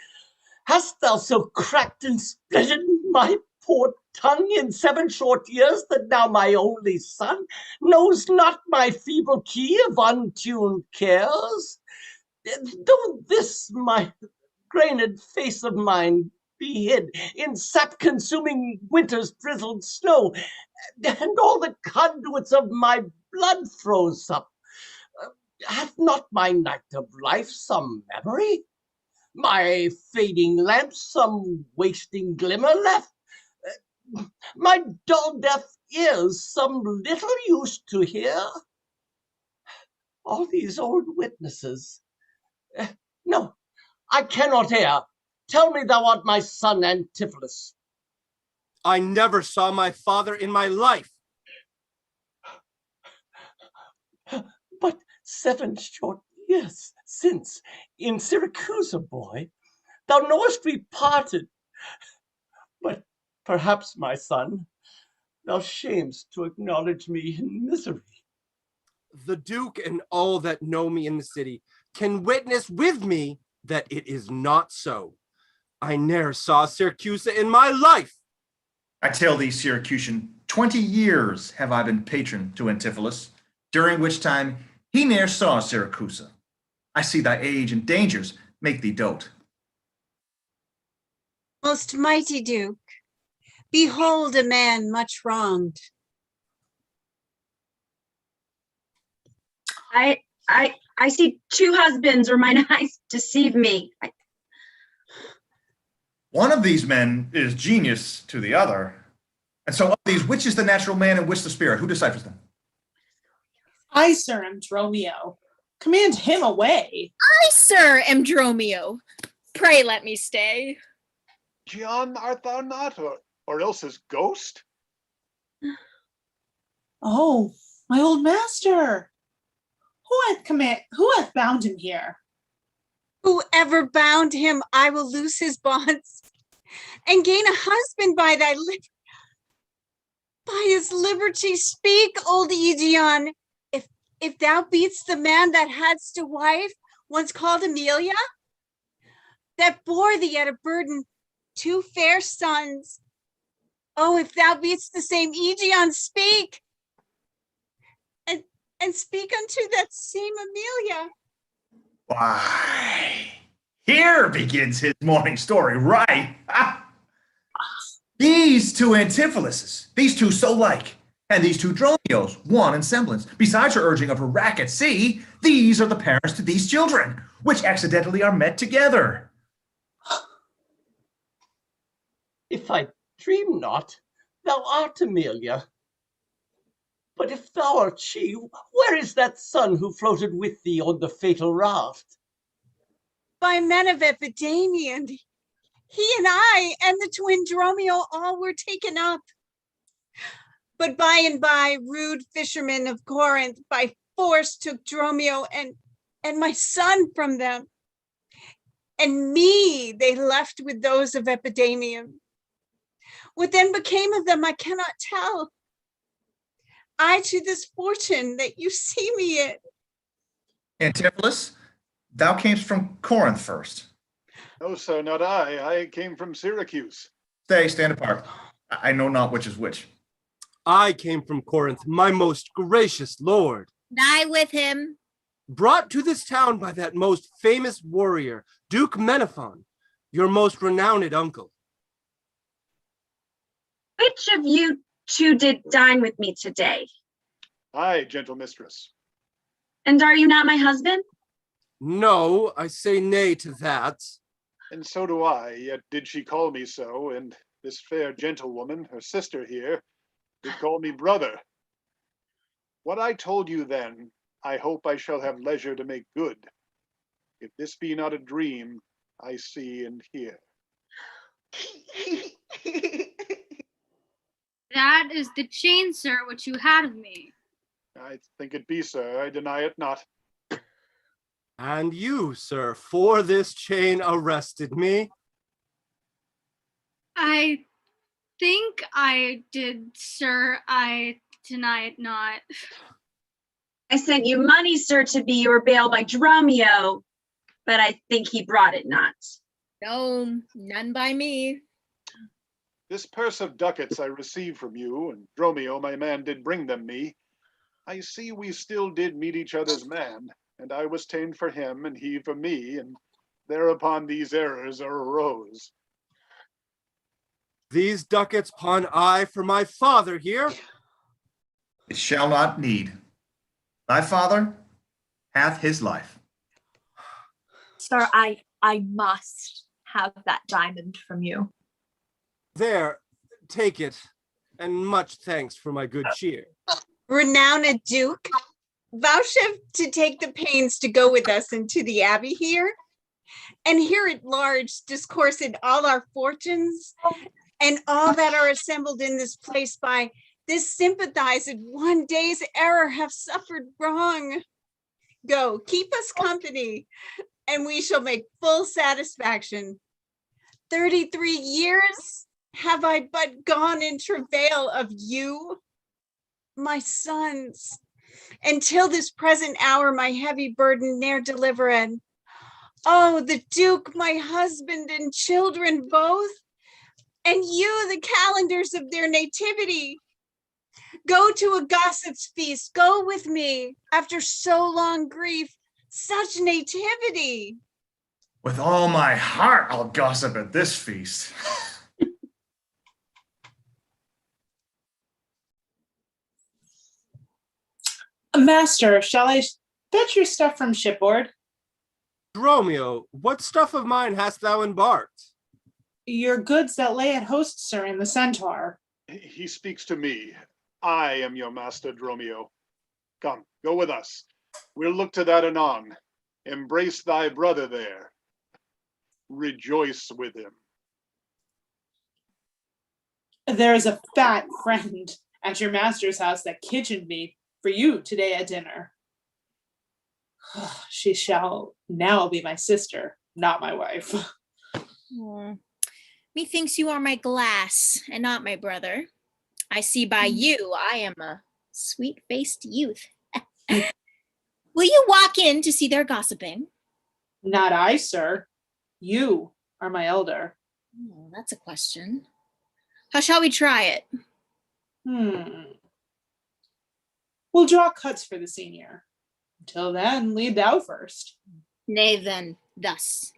B: Hast thou so cracked and splitted my poor tongue in 7 short years that now my only son knows not my feeble key of untuned cares? Though this my grained face of mine be hid in sap-consuming winter's drizzled snow, and all the conduits of my blood froze up, hath not my night of life some memory? My fading lamp some wasting glimmer left? My dull deaf ears some little used to hear? All these old witnesses. No, I cannot hear. Tell me thou art my son Antipholus.
J: I never saw my father in my life.
B: But 7 short years since, in Syracuse, boy, thou knowest we parted. But perhaps, my son, thou shamest to acknowledge me in misery.
J: The Duke and all that know me in the city can witness with me that it is not so. I ne'er saw Syracuse in my life.
C: I tell thee, Syracusan, 20 years have I been patron to Antipholus, during which time he ne'er saw Syracuse. I see thy age and dangers make thee dote.
N: Most mighty Duke, behold a man much wronged.
H: I see 2 husbands, or mine eyes deceive me.
C: One of these men is genius to the other. And so of these, which is the natural man and which the spirit? Who deciphers them?
F: I, sir, am Dromio. Command him away.
G: I, sir, am Dromio. Pray let me stay.
E: Gian, art thou not, or else his ghost?
F: Oh, my old master. Who hath bound him here?
N: Whoever bound him, I will loose his bonds and gain a husband by his liberty. Speak, old Aegeon. If thou beatst the man that hadst a wife, once called Amelia, that bore thee at a burden 2 fair sons. Oh, if thou beatst the same Aegeon, speak. And speak unto that same Amelia.
C: Why, Here begins his morning story, right? These two Antipholuses, these two so like, and these two Dromios, one in semblance. Besides her urging of her rack at sea, these are the parents to these children, which accidentally are met together.
B: If I dream not, thou art Amelia. But if thou art she, where is that son who floated with thee on the fatal raft?
N: By men of Epidamian, he and I and the twin Dromio all were taken up. But by and by, rude fishermen of Corinth by force took Dromio and my son from them. And me they left with those of Epidamium. What then became of them, I cannot tell. I to this fortune that you see me in.
C: Antipholus, thou camest from Corinth first.
E: No, sir, not I. I came from Syracuse.
C: Stand apart. I know not which is which.
J: I came from Corinth, my most gracious lord.
G: And I with him.
J: Brought to this town by that most famous warrior, Duke Menaphon, your most renowned uncle.
H: Which of you two did dine with me today?
E: Aye, gentle mistress.
H: And are you not my husband?
J: No, I say nay to that.
E: And so do I, yet did she call me so, and this fair gentlewoman, her sister here, did call me brother. What I told you then, I hope I shall have leisure to make good. If this be not a dream, I see and hear.
L: That is the chain, sir, which you had of me.
E: I think it be, sir, I deny it not.
J: And you, sir, for this chain arrested me?
L: I think I did, sir. I deny it not.
H: I sent you money, sir, to be your bail by Dromio, but I think he brought it not.
G: No, none by me.
E: This purse of ducats I received from you, and Dromio, my man, did bring them me. I see we still did meet each other's man, and I was ta'en for him, and he for me, and thereupon these errors arose.
J: These ducats pawn I for my father here?
C: It shall not need. Thy father hath his life.
M: Sir, I must have that diamond from you.
J: There, take it, and much thanks for my good cheer.
N: Renowned Duke, vouchsafe to take the pains to go with us into the abbey here, and here at large discourse in all our fortunes, and all that are assembled in this place by this sympathized one day's error have suffered wrong. Go, keep us company, and we shall make full satisfaction. 33 years have I but gone in travail of you, my sons, until this present hour my heavy burden ne'er delivered. Oh, the Duke, my husband and children both, and you the calendars of their nativity. Go to a gossip's feast, go with me, after so long grief, such nativity.
C: With all my heart, I'll gossip at this feast.
F: Master, shall I fetch your stuff from shipboard?
J: Dromio, what stuff of mine hast thou embarked?
F: Your goods that lay at host, sir, in the Centaur.
E: He speaks to me. I am your master, Dromio. Come, go with us. We'll look to that anon. Embrace thy brother there. Rejoice with him.
F: There is a fat friend at your master's house that kitchened me for you today at dinner. She shall now be my sister, not my wife.
G: Methinks you are my glass and not my brother. I see by you I am a sweet-faced youth. Will you walk in to see their gossiping?
F: Not I, sir. You are my elder.
G: Oh, that's a question. How shall we try it?
F: We'll draw cuts for the senior. Until then, lead thou first.
G: Nay then, thus.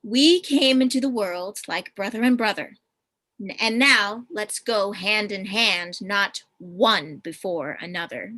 G: We came into the world like brother and brother. And now let's go hand in hand, not one before another.